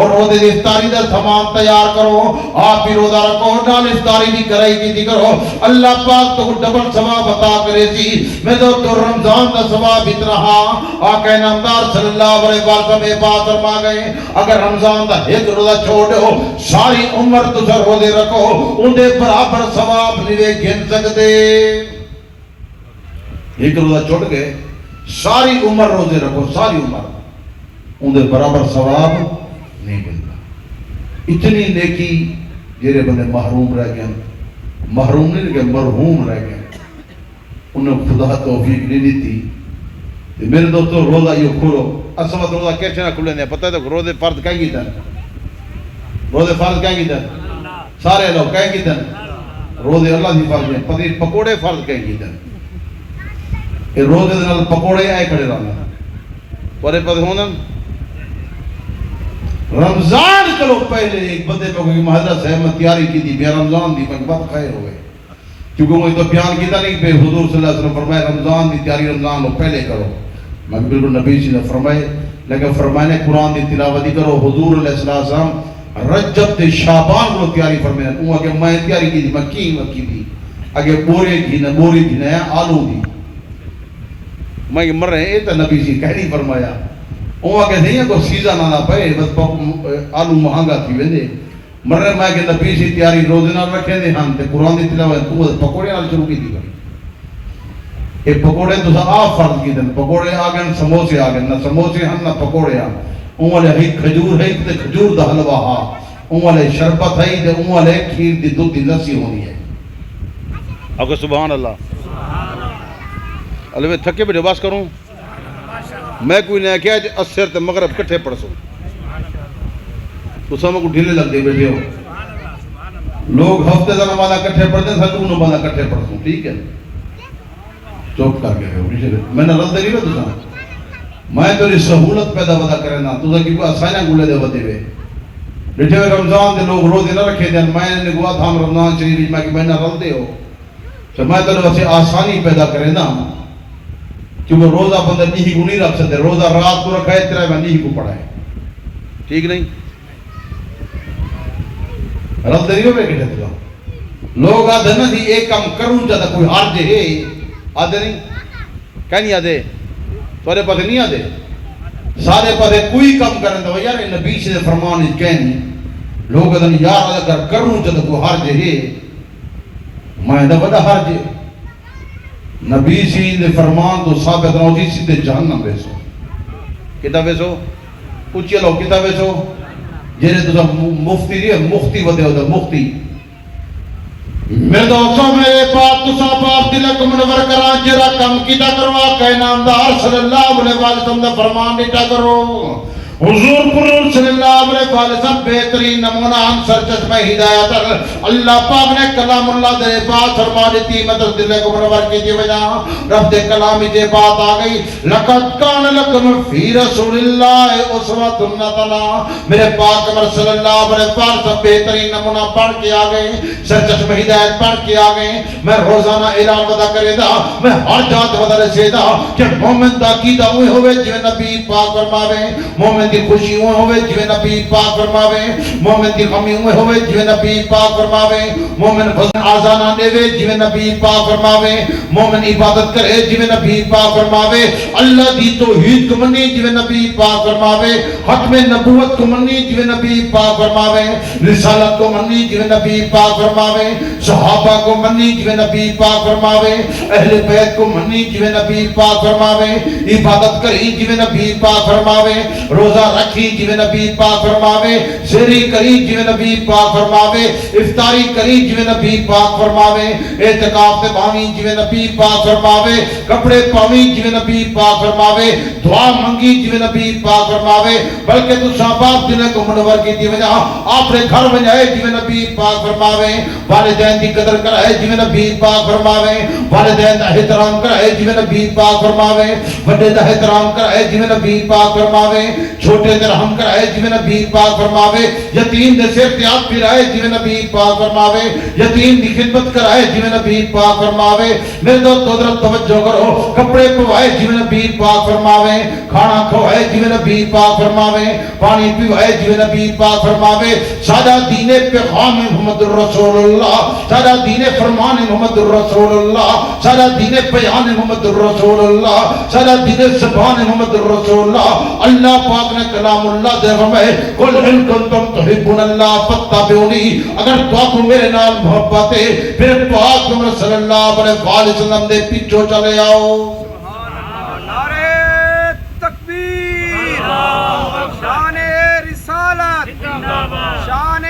اور روزے دی افطاری دا سامان تیار کرو. آپ بھی روزہ رکھو نال افطاری بھی کرائی کی کرو. اللہ پاک تو ڈبل ثواب عطا کرے سی. میرے دوستو رمضان دا ثواب اتنا آقا نامدار صلی اللہ علیہ وسلم اے بات فرما گئے اگر رمضان دا ایک روزہ چھوڑو ساری عمر تسا روزے رکھو ان دے برابر ثواب نہیں گن سکتے. ایک روزہ چھوڑ گئے ساری عمر روزے رکھو ساری عمر ان دے برابر ثواب نہیں ملتا. اتنی نیکی جیرے بندے محروم رہ گئے, محروم نہیں رہ مرحوم رہ گئے, انہیں خدا توفیق نہیں دیتی. میرے دوستو روزہ یہ کھولو اصمت روزہ کیسے نہ کھلے نہیں پتہ ہے تو روزے فرض کہیں گی دن روزے فرض کہیں گی دن سارے لوگ کہیں گی دن روزے اللہ دی فرض ہیں پتہ پکوڑے فرض کہیں گی دن روزے دن پکوڑے آئے کھڑے رہنا پورے پتہ ہونا. رمضان کرو پہلے ایک بندے پہ کوئی حضرت صاحب میں تیاری کی تھی بے رمضان دی میں بات خیر ہوئے کیونکہ وہ تو بیان کیتا نہیں پہ حضور صلی اللہ علیہ وسلم فرمائے رمضان دی تیاری رمضان لو پہلے کرو. میں بالکل نبی صلی اللہ علیہ وسلم فرمائے لیکن فرمائے قرآن دی تلاوت کرو. حضور علیہ السلام رجب تے شعبان کو تیاری فرمائے وہ اگے میں تیاری کی تھی میں کی تھی اگے بورے کی نہ بوری تھی نہ آلو دی میں مر رہے ہیں تو نبی جی کہہ نہیں فرمایا وہ آگے نہیں ہے کوئی سیزن آنا پہ بس آلو مہنگا تھی ویندے مر رہے میں کہ نبی جی تیاری روزے نال رکھے دے ہاں تے قرآن دی تلاوت تو پکوڑے نال شروع کی تھی یہ پکوڑے تو آپ فرض کی دن پکوڑے آ گئے سموسے آ گئے نہ سموسے ہن نہ پکوڑے آ اون والے ہی کھجور ہے تے کھجور دا حلوہ ہا اون والے شربت ہے تے اون والے کھیر دی دودھ دی لسی ہونی ہے. آپ سبحان اللہ. اللہ میں تھکے بیٹھے باس کروں میں کوئی نہ کیا اثر تے مغرب کٹھے پڑھ سوں تو سامنے کو ڈھیلے لگ دے بیٹھے ہو لوگ ہفتے دا نمازہ کٹھے پڑھتے ہیں ساتھ نمازہ کٹھے پڑھ سوں ٹھیک ہے چوپ کر کے ہو میں نے رد نہیں تو میں تو سہولت پیدا ودا کرے نا تو کہ کوئی آسانیاں گولے دے ودے وے بیٹھے ہوئے رمضان دے لوگ روزے نہ رکھے دیں میں نے کہا تھا رمضان شریف میں کہ میں نہ رل دے ہو تو میں تو ویسے آسانی پیدا کرے نا کیونکہ روزہ بندہ نہیں کو نہیں رکھ سکتے روزہ رات کو رکھا ہے تیرا میں نہیں کو پڑھائے ٹھیک نہیں رل دے نہیں کہتے تھا لوگ آدھے نا دی ایک کام کروں چاہتا کوئی حرج ہے آدھے نہیں کہہ نہیں آدھے تھوڑے پتہ نہیں آدھے سارے پتہ کوئی کام کریں تو یار نبی سے فرمان اس کہنی لوگ آدھے یار اگر کروں چاہتا کوئی حرج ہے میں دا بڑا حرج ہے نبی سی نے فرمان تو ثابت نہ ہوتی سیدھے جہنم بیسو کتاب بیسو اچھے لو کتاب بیسو جنہیں تو مفتی نہیں ہے مختی ودے ہوتا مختی میرے دوستوں میرے بات تو سب آپ دلک منور کران جرا کم کیتا کروا کہ نامدار صلی اللہ علیہ وسلم دا فرمان دیتا کرو حضور قرآن صلی اللہ علیہ وسلم بہترین نمونہ ہم سرچشمہ ہدایت اللہ پاک نے کلام اللہ دے بات فرما دیتی مدد دلے کو منور کی دی وجہ رب دے کلامی دے بات آگئی لقد کان لکم فی رسول اللہ اسوۃ حسنہ میرے پاک عمر صلی اللہ علیہ وسلم بہترین نمونہ پڑھ کے آگئے سرچشمہ ہدایت پڑھ کے آگئے میں روزانہ اعلان ودا کرے دا میں ہر جات ودا رسے دا کہ مومن دا کی دا ہوئے ہوئے جو نبی پاک فرماوے مومن دی خوشی ہوئے ہوئے جویں نبی پاک فرماوے مومن دی غمی ہوئے ہوئے جویں نبی پاک فرماوے مومن فضل آزانہ دے وے جویں نبی پاک فرماوے مومن عبادت کرے جویں نبی پاک فرماوے اللہ دی توحید کو منی جویں نبی پاک فرماوے ختم نبوت کو منی جویں نبی پاک فرماوے رسالت کو منی جویں نبی پاک فرماوے صحابہ کو منی جویں نبی پاک فرماوے اہل بیت کو منی جویں نبی پاک فرماوے عبادت کری جویں نبی پاک فرماوے روزہ رکھی جویں نبی پاک فرماوے سحری کری جویں نبی پاک فرماوے افطاری کری جویں نبی پاک فرماوے اعتکاف تے باویں جویں نبی پاک فرماوے کپڑے پاویں جویں نبی پاک فرماوے دعا منگی جویں نبی پاک فرماوے بلکہ تو باپ دل کو منور کی دی وجہ اپنے گھر وجائے جویں نبی پاک فرماوے والدین دی قدر کرائے جویں نبی پاک فرماوے والدین دا احترام کرائے جویں نبی پاک فرماوے بڑے دا احترام کرائے جویں نبی پاک فرماوے چھوٹے دے رحم کرائے جویں نبی پاک فرماوے یتیم دے سر تے ہاتھ پھرائے جویں نبی پاک فرماوے یتیم دی خدمت کرائے جویں نبی پاک فرماوے میرے دوست حضرت توجہ کرو کپڑے پوائے جویں نبی پاک فرماوے کھانا کھوائے جویں نبی پاک فرماوے پانی پیوائے جویں نبی پاک فرماوے سادہ دین پیغام محمد رسول اللہ سادہ دین فرمان محمد رسول اللہ سادہ دین بیان محمد رسول اللہ سادہ دین زبان محمد رسول اللہ اللہ پاک نے کلام اللہ دے فرمائے قل ان کنتم تحبون اللہ فاتبعونی اگر تو کو میرے نال محبت ہے پھر پاک محمد صلی اللہ علیہ وسلم دے پیچھے چلے آؤ سبحان اللہ نعرہ تکبیر شان رسالت شان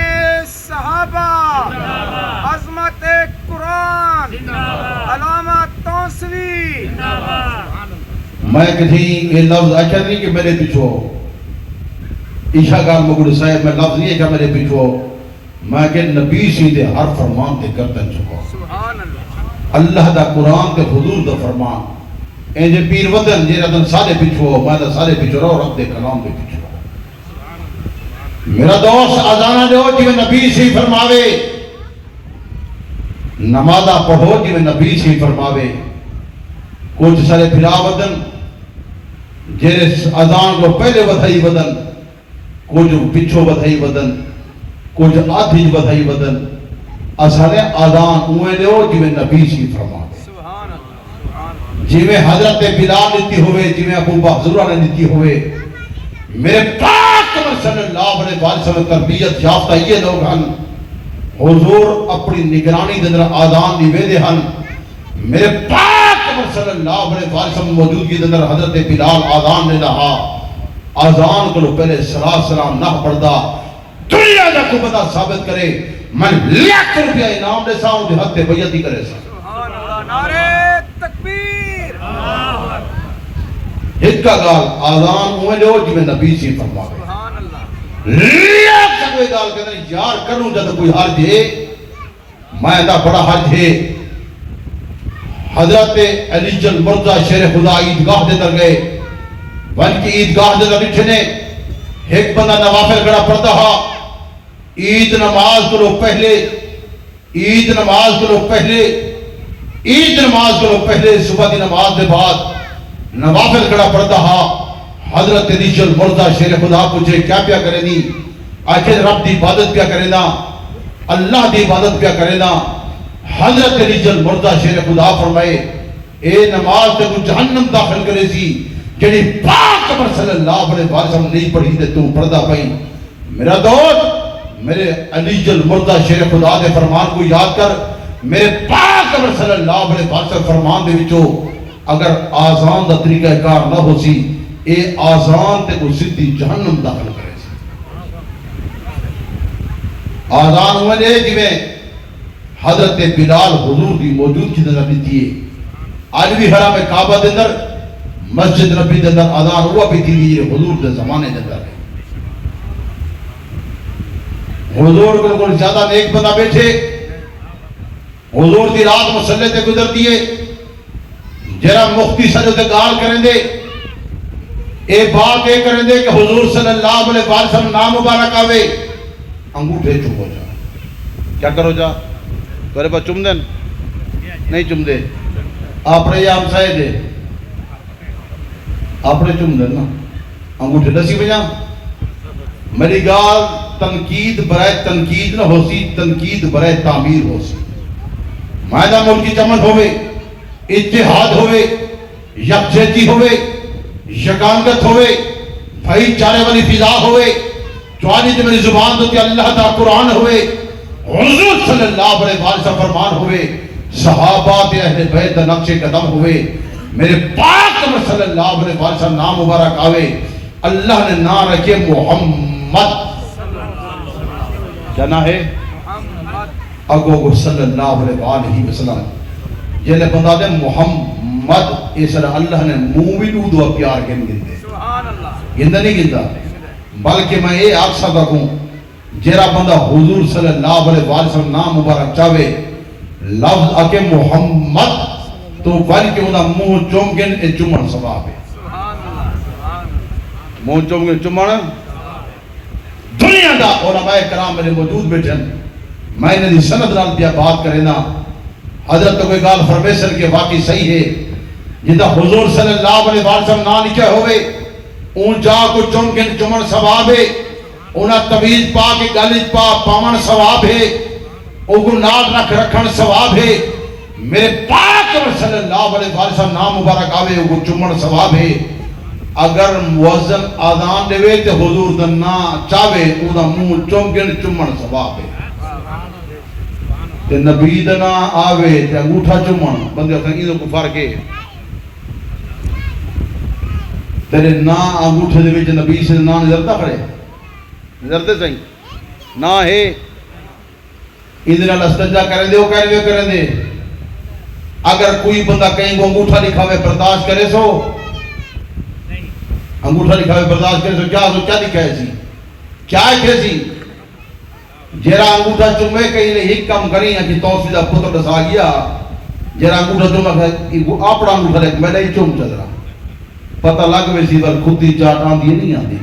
صحابہ عظمت قرآن علامہ توسوی میں کہیں یہ لفظ اچھا نہیں کہ میرے پیچھو عشاء گال مگڑ صاحب میں لفظ نہیں ہے کہ میرے پیچھو میں کہ نبی سیدھے ہر فرمان دے کرتن چکا سبحان اللہ اللہ دا قرآن تے حضور دا فرمان اے جے پیر ودن جے ردن سارے پیچھو میں دا سارے پیچھو رہو رب دے کلام دے پیچھو میرا دوست آزانہ دے ہو جی نبی سی فرماوے نمازہ پڑھو جی نبی سی فرماوے کچھ سارے پھرا ودن جیرے آزان کو پہلے ودھائی ودن کچھ پچھو ودھائی ودن کچھ آدھی ودھائی ودن اصلے آزان اوے دے ہو جی نبی سی فرماوے سبحان اللہ جی میں حضرت بلال لیتی ہوئے جی میں ابو بحضورہ نے لیتی ہوئے میرے پاک صلی اللہ علیہ وسلم تربیت یافتہ یہ لوگ ہن حضور اپنی نگرانی دے اندر آزان دی ویدے ہن میرے پاک صلی اللہ علیہ وسلم موجودگی دے اندر حضرت بلال آزان نے رہا آزان کو پہلے سلام نہ پڑھدا دنیا جا کو بتا ثابت کرے میں لاکھ روپیہ انعام دے ساؤں دے حد بیعتی کرے سا سبحان اللہ نعرہ تکبیر ایک کا گال آزان ہوئے لو جی میں نبی سی فرماوے سبحان اللہ لیاک سے کوئی گال کہتا ہے یار کروں جب کوئی حرج ہے میں دا بڑا حرج ہے حضرت علی جل مرزا شیر خدا عیدگاہ دے در گئے ون کی عیدگاہ دے در اٹھنے ایک بندہ نوافل گڑا پڑتا ہا عید نماز کو لوگ پہلے عید نماز کو لوگ پہلے عید نماز کو لوگ پہلے صبح دی نماز دے بعد نوافل کڑا پڑتا ہا حضرت ریشل مرزا شیر خدا پوچھے کیا پیا کرے دی آخر رب دی عبادت پیا کرے دا اللہ دی عبادت پیا کرے دا حضرت ریشل مرزا شیر خدا فرمائے اے نماز تے تو جہنم داخل کرے سی جنہی پاک عمر صلی اللہ علیہ وسلم نہیں پڑھی تے تو پردہ پائی میرا دوست میرے علی جل مرزا شیر خدا دے فرمان کو یاد کر میرے پاک عمر صلی اللہ علیہ وسلم فرمان دے وچو اگر آزان دا طریقہ کار نہ ہو سی اے آزان تے کو سدھی جہنم داخل کرے سی آزان ہوئے لے جی میں حضرت بلال حضور دی موجود کی نظر دیتی ہے عالوی حرام کعبہ دے اندر مسجد نبی دے اندر آزان ہوا بھی تھی یہ حضور دے زمانے دے اندر حضور کو کوئی زیادہ نیک بندہ بیٹھے حضور دی رات مسلح تے گزر دیے جرا مختی سجد گال کریں دے اے بات اے کریں دے کہ حضور صلی اللہ علیہ وسلم نام مبارک آوے انگوٹھے چم ہو جا کیا کرو جا تورے پاس چم دیں نہیں چم دے آپ نے یہ ہمسائے دے آپ نے چم دیں نا انگوٹھے دسی بجا میری گال تنقید برائے تنقید نہ ہو سی، تنقید برائے تعمیر ہو سی. معاہدہ ملکی چمن ہوئے، اتحاد ہوئے، یکجہتی ہوئے، یگانگت ہوئے، بھائی چارے والی فضا ہوئے، چوانی تے میری زبان تو اللہ دا قرآن ہوئے، حضور صلی اللہ علیہ وسلم فرمان ہوئے، صحابہ تے اہل بیت دا نقش قدم ہوئے، میرے پاک صلی اللہ علیہ وسلم نام مبارک آوے، اللہ نے نام رکھے محمد. کیا نام ہے؟ اگو صلی اللہ علیہ وسلم. جنہیں بندہ دے محمد اس طرح اللہ نے منہ بھی نو دعا پیار کے نہیں گندے، گندہ نہیں گندہ. بلکہ میں یہ آگ سکتا ہوں جیرا بندہ حضور صلی اللہ علیہ وسلم نام مبارک چاہے لفظ اکے محمد تو بلکہ انہا منہ چومگن اے چمن ثواب ہے. منہ چومگن چمن دنیا دا علماء کرام میرے موجود بیٹھن، میں نے سند نال دیا بات کرے نا. حضرت کوئی گال فرمیسر کے واقعی صحیح ہے جدہ حضور صلی اللہ علیہ وسلم نا لکھے ہوئے اون جا کو چمگن چمن ثواب ہے، انہا طویز پا کے گالج پا پاون ثواب ہے، اوگو نال رکھ رکھن ثواب ہے. میرے پاک صلی اللہ علیہ وسلم نام مبارک آوے اوگو چمن ثواب ہے. اگر موزن آدان دے تے حضور دننا چاہے اونا منہ چمگن چمن ثواب ہے. تے نبی دنا آوے تے انگوٹھا چمن بندے اپنے ایدوں کو فرقے تیرے نا انگوٹھے دے وچ نبی سے نا نظرتا کھڑے نظرتے سہیں نا ہے ادھر استنجا کریں دے وہ کریں دے. اگر کوئی بندہ کہیں کو انگوٹھا لکھا ہوئے برداشت کرے سو انگوٹھا لکھا ہوئے برداشت کرے سو کیا لکھا ہے سی کیا ہے سی جیرا انگوٹھا چمے کہیں لے ایک کام کریں کہ توسیدہ پتر دسا گیا جیرا انگوٹھا چمے اپنا انگوٹھا لکھ میں نہیں چم چل رہا پتہ لگ میں سی بل خود دی چاٹ آن دی نہیں آن دی.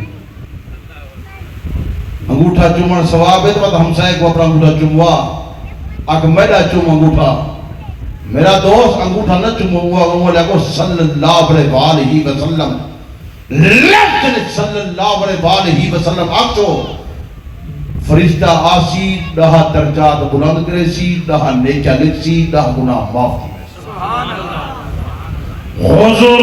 انگوٹھا چمن ثواب ہے تو پتہ ہم سائے کو اپنا انگوٹھا چموا اگر میرا چم انگوٹھا میرا دوست انگوٹھا نہ چموا وہ لگو صلی اللہ علیہ وسلم لفظ صلی اللہ علیہ وسلم آکھو فرشتہ آسی دہا درجات بلند کرے سی دہا نیچا لکھ سی دہا گناہ معاف دی. حضور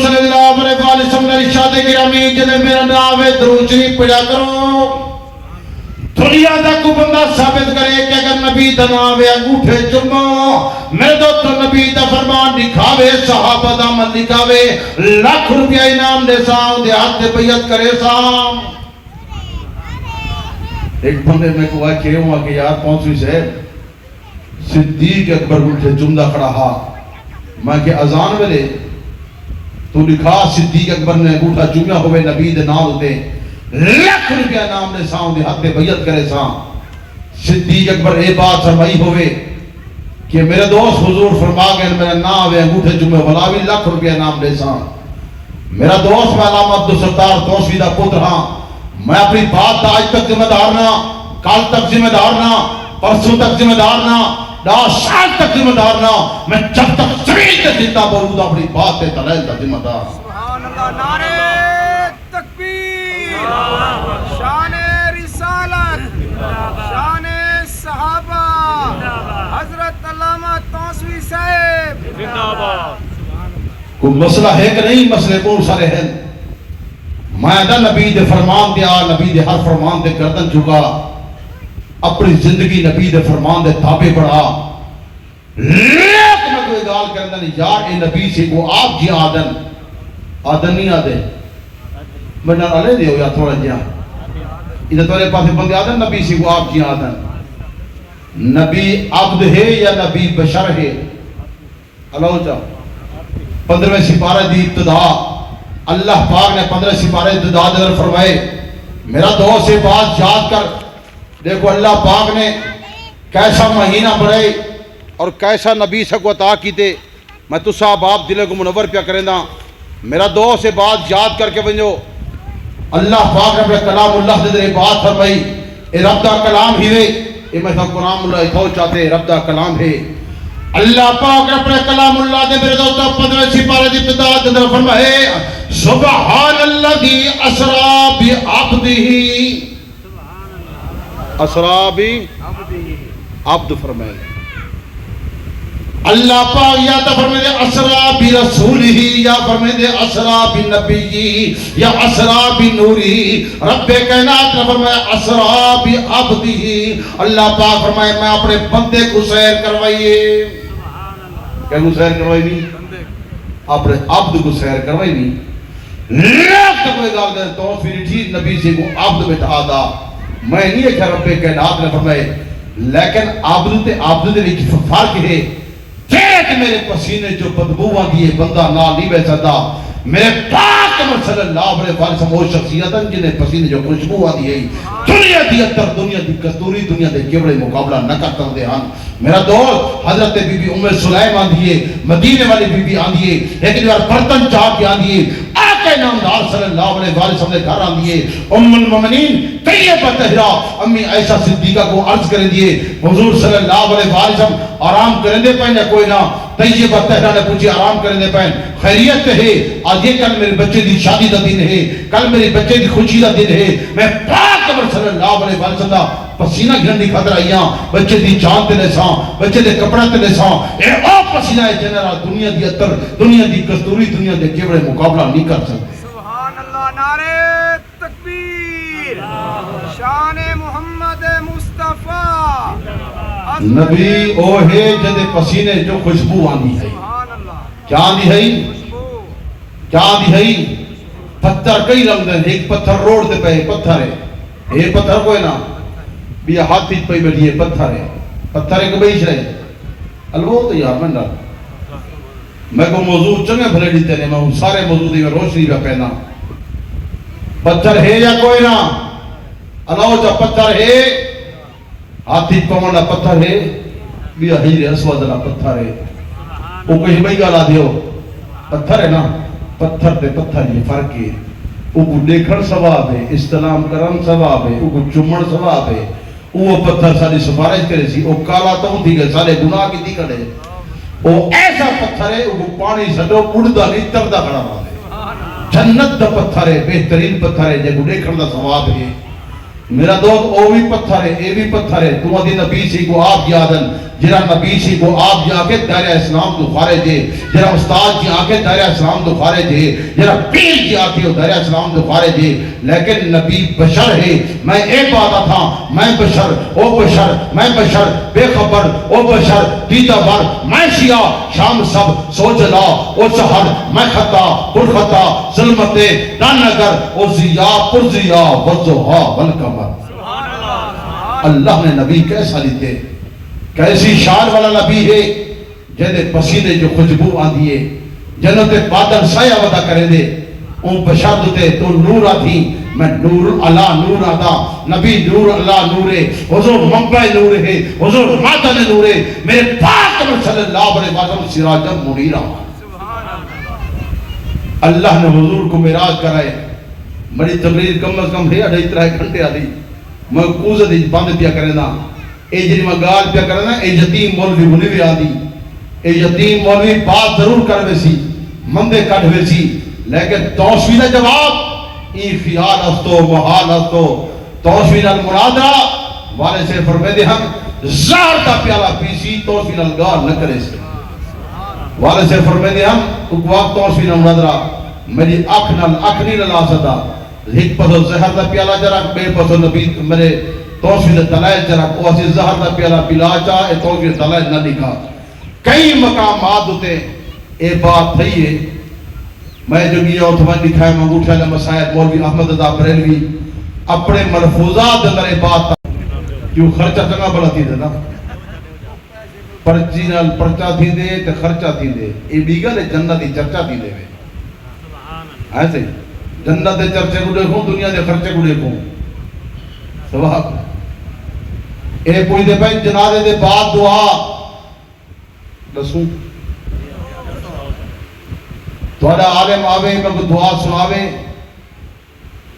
صلی اللہ علیہ وسلم نے ارشاد گرامی جنہیں میرا نام ہے درود شریف پڑھا کرو. دنیا دا کو بندہ ثابت کرے کہ اگر نبی دا نام ہے انگوٹھے چمو میرے دوستو نبی دا فرمان لکھاوے صحابہ دا عمل لکھاوے لاکھ روپیہ انعام دے ساں دے ہاتھ دے بیعت کرے ساں. ایک بندے میں کو آئے کہے ہوا کہ یار پہنچوی سے صدیق اکبر اٹھے جمدہ کھڑا ہا میں کہ اذان ویلے تو لکھا صدیق اکبر نے انگوٹھا چومیا ہوئے نبی دے نام ہوتے لاکھ روپیہ نام نے ساں دے ہاتھ دے بیعت کرے ساں. صدیق اکبر اے بات فرمائی ہوئے کہ میرے دوست حضور فرما گئے میرا نام ہوئے انگوٹھے چومے ولاوی لاکھ روپیہ نام دے ساں. میرا دوست میں علامہ عبدالستار توسیدہ پتر ہاں میں اپنی بات دا آج تک ذمہ دار نہ کال تک ذمہ دار نہ پرسوں تک ذمہ دار نہ 10 سال تک ذمہ دار نہ میں جب تک شریر کے زندہ بولوں اپنی بات تے تلائل دا ذمہ دار. سبحان اللہ نعرہ تکبیر شان رسالت شان صحابہ حضرت علامہ توسوی صاحب زندہ باد. کوئی مسئلہ ہے کہ نہیں مسئلے بہت سارے ہیں. میں دا نبی دے فرمان دیا نبی دے ہر فرمان دے گردن جھکا اپنی زندگی نبی دے فرمان دے تابع بڑھا. لیکن میں کوئی گال کرنا نہیں یار اے نبی سے کو آپ جی آدن نہیں آدھے میں نہ علیہ دے ہو یا تھوڑا جیا ادھر تورے پاس بندے آدن نبی سے کو آپ جی آدن. نبی عبد ہے یا نبی بشر ہے؟ اللہ چاہو 15ویں سپارہ دی ابتدا اللہ پاک نے 15 سپارے ابتدا در فرمائے میرا دوست سے بات یاد کر. دیکھو اللہ پاک نے کیسا مہینہ بڑھے اور کیسا نبی سے کو عطا کی تے میں تو صاحب آپ دلے کو منور پیا کریں نا. میرا دوست سے بات یاد کر کے بنجو اللہ پاک نے اپنے کلام اللہ دے در بات فرمائی اے رب دا کلام ہی وے اے میں تو قرآن اللہ اتھو چاہتے رب دا کلام ہے. اللہ پاک نے اپنے کلام اللہ دے میرے دوستہ 15 سپارے دی ابتدا اندر فرمائے سبحان الذی اسرا بعبدہ اسرابی عبدی عبد فرمائے اللہ پاک یا تو فرمائے دے اسرا بی رسولہی یا فرمائے دے اسرا بی نبیی یا اسرا بی نوری رب کائنات نے فرمایا اسرا بی عبدی اللہ پاک فرمائے میں اپنے بندے کو سیر کروائیے کیا کو سیر کروائی بھی اپنے عبد کو سیر کروائی بھی لیکن کوئی گال دے تو پھر ٹھیک نبی سے کو عبد بٹھا دا میں نہیں کہ رب کائنات نے فرمائے لیکن عبد تے عبد دے وچ فرق ہے کہ میرے پسینے جو بدبو آندی ہے بندہ نہ نہیں بیٹھ سکتا میرے پاک محمد صلی اللہ علیہ وسلم وہ شخصیت جنہیں پسینے جو خوشبو آندی ہے دنیا دی اتر دنیا دی کستوری دنیا دے کیوڑے مقابلہ نہ کرتا دے ہاں میرا دوست حضرت بی بی ام سلیم آندی ہے مدینے والی بی بی آندی ہے لیکن یار برتن چاہ کے آندی ہے آقا نامدار صلی اللہ علیہ وسلم نے گھر آندی ہے ام المؤمنین طیبہ طاہرہ امی عائشہ صدیقہ کو عرض کریں دیے حضور صلی اللہ علیہ وسلم آرام کریں دے پائیں یا کوئی نہ طیبہ طاہرہ نے پوچھی آرام کریں دے پائیں خیریت ہے آج یہ کل میرے بچے دی شادی دا دن ہے کل میرے بچے دی خوشی دا دن ہے میں پاک محمد صلی اللہ علیہ وسلم پسینہ گھن دی خطر آئیاں بچے دی جان تے لیساں بچے دے کپڑا تے لیساں اے او پسینہ ہے جنرا دنیا دی اتر دنیا دی کستوری دنیا دے کیوڑے مقابلہ نہیں کر سکتے سبحان اللہ نعرہ تکبیر شان محمد مصطفیٰ نبی او ہے جدے پسینے جو خوشبو آندی ہے سبحان اللہ کیا آندی ہے خوشبو کیا آندی ہے پتھر کئی رنگ دیں ایک پتھر روڈ دے پہ پتھر ہے یہ پتھر کوئی نا بھی ہاتھ پیچ پہ بیٹھی ہے پتھر ہے کہ بیش رہے الو تو یار میں ڈال میں کو موضوع چنگے بھلے دیتے ہیں میں سارے موضوع دی میں روشنی پہ پہنا پتھر ہے یا کوئی نا الو جا پتھر ہے ہاتھی پمانا پتھر ہے بھی حجر اسود نا پتھر ہے وہ کہیں بھئی گالا دیو پتھر ہے نا پتھر تے پتھر یہ فرق ہے وہ کو دیکھن ثواب ہے استلام کرن ثواب ہے وہ کو چمڑ ثواب ہے وہ پتھر ساری سفارش کرے سی وہ کالا تو تھی گئے سارے گناہ کی تھی کڑے وہ ایسا پتھر ہے وہ پانی سٹو اڑدا نہیں تردہ کھڑا ہوا ہے جنت دا پتھر ہے بہترین پتھر ہے جب دیکھن دا ثواب ہے میرا دوست او بھی پتھر ہے اے بھی پتھر ہے تو ادھی نبی سی کو آپ یادن جرا نبی سی کو آپ جا کے دائرہ اسلام تو خارج ہے جرا استاد جی آکے دائرہ اسلام تو خارج ہے جرا پیر جی آکے دائرہ اسلام تو خارج ہے لیکن نبی بشر ہے میں ایک بات تھا میں بشر او بشر میں بشر بے خبر او بشر دیدہ بر میں شیعہ شام سب سوچ لا او سہر میں خطا پر خطا ظلمت دانگر او زیاء پر زیاء وزوہا والکمر اللہ نے نبی کیسا لیتے کیسی شان والا نبی ہے جنہیں پسینے جو خوشبو آندی ہے جنت بادل سایہ ودا کرے دے اون بشر دے تو نور آتی میں نور اللہ نور آتا نبی نور اللہ نور ہے حضور منبع نور ہے حضور ماتن نور ہے میرے پاک صلی اللہ علیہ وسلم سراجا منیرا اللہ نے حضور کو معراج کرائے بڑی تقریر کم از کم ہے اڑھائی ترائے گھنٹے آدھی میں کوزہ دی باندھ پیا کرے نا اے جنہی میں گال پیا کرے نا اے یتیم مولوی بنی بھی آدھی اے یتیم مولوی بات ضرور کروے سی مندے کڑھوے سی لیکن توشویدہ جواب ای خیال ہستو محال ہستو توشویدہ المرادرہ والے سے فرمے دے ہم زہر دا پیالہ پیسی توشویدہ الگال نہ کرے سے والے سے فرمے دے ہم اکواق توشویدہ المرادرہ میری اکھ نہیں للا سدا ایک پسو زہر دا پیالہ جرک بے پسو نبی میرے توشویدہ دلائل جرک وہ اسی زہر دا پیالہ پلا چاہ توشویدہ دلائل نہ لکھا کئی مقامات ہوتے اے بات تھی ہے میں جو گیا اتھوان دکھائے منگوٹھا لے مسائد مولوی احمد عطا بریلوی اپنے ملفوظات اندر اے بات کیوں خرچہ چنگا بڑا تھی دے نا پرچینل پرچہ تھی دے تے خرچہ تھی دے اے بیگا لے جنت دی چرچہ تھی دے ایسے جنت دے چرچے کو دیکھوں دنیا دے خرچے کو دیکھوں سواب اے پوئی دے پہن جنادے دے بعد دعا رسول تھوڑا عالم آوے میں دعا سناوے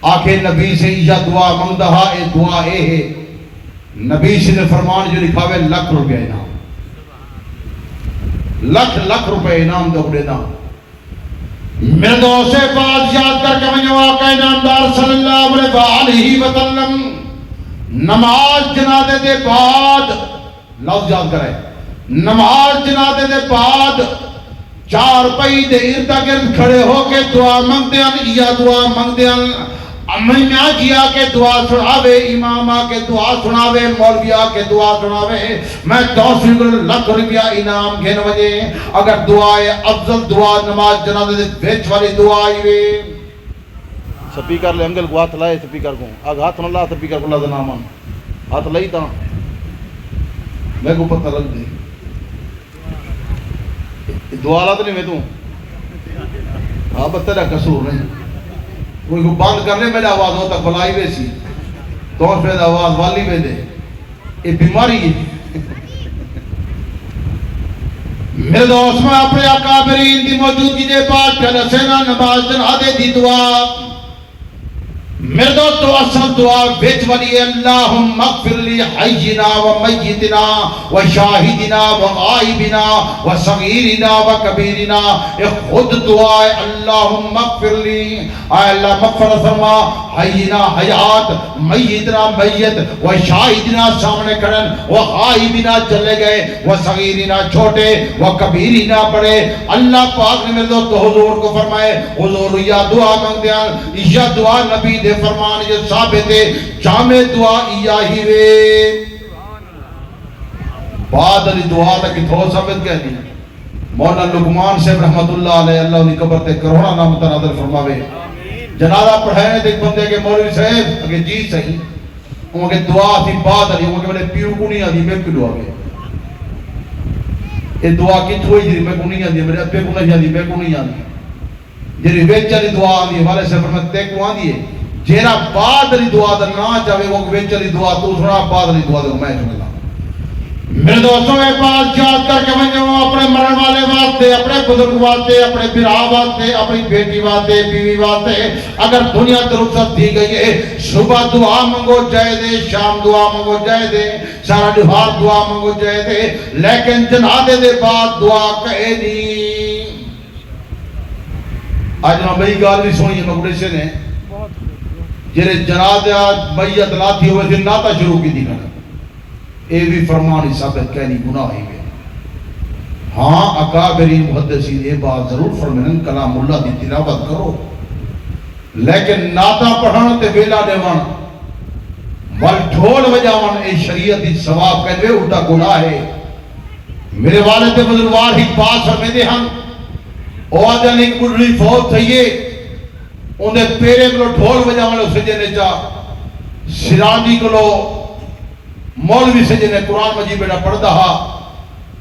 آکھے نبی سے یہ دعا مندہا اے دعا اے ہے نبی سے نے فرمان جو لکھاوے لکھ روپے انام لکھ روپے انام دو دے نا میرے دوستے بات یاد کر کے میں آقا نامدار صلی اللہ علیہ وسلم نماز جنازے دے بعد لفظ یاد کرے نماز جنازے دے بعد چار پئی دے ارد گرد کھڑے ہو کے دعا منگتے ہیں یا دعا منگتے ہیں امی میں کیا کہ دعا سناوے امام آ کے دعا سناوے مولوی آ کے دعا سناوے میں 10 لاکھ روپیہ انعام گھن وجے اگر دعا ہے افضل دعا نماز جنازے دے وچ والی دعا آئی وے سپیکر لے انگل کو ہاتھ لائے سپیکر کو اگ ہاتھ نہ لا سپیکر کو اللہ دا نام ہاتھ لئی تا میں کو پتہ لگ دے دعا لا تو نہیں میں تو ہاں بترا قصور نہیں کوئی کو بند کر لے میرے آواز ہوتا بلائی ویسی تو پھر آواز والی میں دے یہ بیماری ہے میرے دوست میں اپنے اکابرین دی موجودگی دے بعد جلسینا نماز جنازے دی دعا میرے دوست تو اصل دعا بیچ والی اللہم اغفر لی حینا و میتنا و شاہدنا و غائبنا و صغیرنا و کبیرنا یہ خود دعا ہے اللہم اغفر لی اے اللہ مغفرت فرما حینا حیات میتنا میت و شاہدنا سامنے کھڑن و غائبنا چلے گئے و صغیرنا چھوٹے و کبیرنا بڑے اللہ پاک نے میرے دوست حضور کو فرمائے حضور یا دعا مانگ دیا یا دعا نبی دے فرمان جو ثابت ہے جامع دعا ایاہی وے بعد علی دعا تک اتھو ثابت کہہ دی مولانا لقمان صاحب رحمت اللہ علیہ اللہ انہی قبر تے کروڑا نام تنادر فرماوے جنازہ پڑھائے تھے ایک بندے کے مولوی صاحب اگر جی صحیح انہوں کے دعا تھی بعد علی انہوں کے بلے پیو کو نہیں آدھی میں کلو آگے یہ دعا کی تھوئی جی میں کو نہیں آدھی میرے اپے کو نہیں آدھی میں کو نہیں آدھی جیری ویچ علی دعا آدھی والے سے فرمت تے کو آدھی ہے جیرا بعد علی دعا دا نا چاہے وہ ویچ علی دعا تو سنا بعد علی دعا دا میں سنے گا میرے دوستوں میں بات یاد کر کے میں اپنے مرن والے واسطے اپنے بزرگ واسطے اپنے برا واسطے اپنی بیٹی واسطے بیوی واسطے اگر دنیا تے رخصت دی گئی ہے صبح دعا منگو جائے دے شام دعا منگو جائے دے سارا نہار دعا منگو جائے دے لیکن جنازے دے بعد دعا کہے نہیں آج میں بھئی گال بھی سنی ہے مگڑے سے نے جنہیں جنازہ میت لاتی ہوئے تھے ناتا شروع کی دی کرنا اے بھی فرمانی ثابت کہنی گناہ ہی گئے ہاں اکابرین محدثین یہ بات ضرور فرمائیں کلام اللہ دی تلاوت کرو لیکن ناتا پڑھن تے ویلا دیوان ول ڈھول بجاون اے شریعت دی ثواب کہنے اٹھا گناہ ہے میرے والد بزرگوار ہی بات فرمائے دے ہم اوادن ایک بڑھڑی فوت تھئیے انہیں پیرے کلو ڈھول بجاون لو سجنے چاہ سراجی کلو مولوی سے جنہیں قرآن مجید بیٹا پڑھتا ہا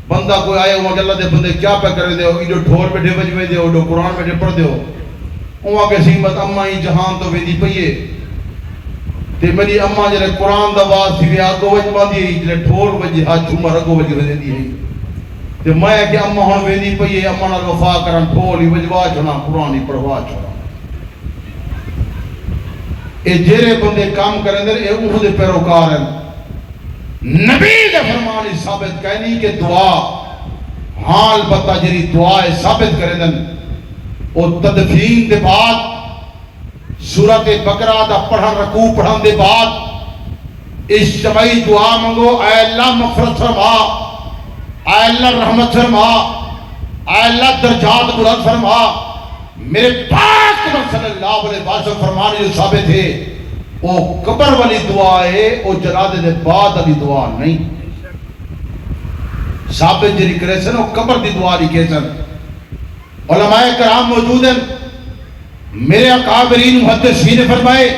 بندہ کوئی آئے وہاں کہ اللہ دے بندے کیا پہ کرے دے ہو ایڈو ڈھول بیٹھے بج میں دے ہو ایڈو قرآن بیٹھے پڑھ دے ہو وہاں کہ سیمت اممہ ہی جہان تو ویدی پئیے تے میری اممہ جنہیں قرآن دا باز تھی بھی آگو وجہ باندھی ہے جنہیں ڈھول بجے ہاتھ چھومہ رگو وجہ وجہ دی ہے تے میں کہ اممہ ہون ویدی پئیے اممہ نال وفا کرن ڈھول ہی وجوا چھونا قرآن ہی پڑھوا چھونا اے جیرے بندے کام کریں دے اے اوہ دے پیروکار ہیں نبی دے فرمانی ثابت کہنی کہ دعا ہاں البتہ جری دعا ثابت کرے دن او تدفین دے بعد سورت بقرہ دا پڑھن رکوع پڑھن دے بعد اجتماعی دعا منگو اے اللہ مغفرت فرما اے اللہ رحمت فرما اے اللہ درجات بلند فرما میرے پاک صلی اللہ علیہ وسلم فرمانی جو ثابت ہے وہ قبر والی دعا ہے وہ جنازے دے بعد والی دعا نہیں ثابت جری کرے سن وہ قبر دی دعا لکھے سن علماء کرام موجود ہیں میرے اکابرین محدثین فرمائے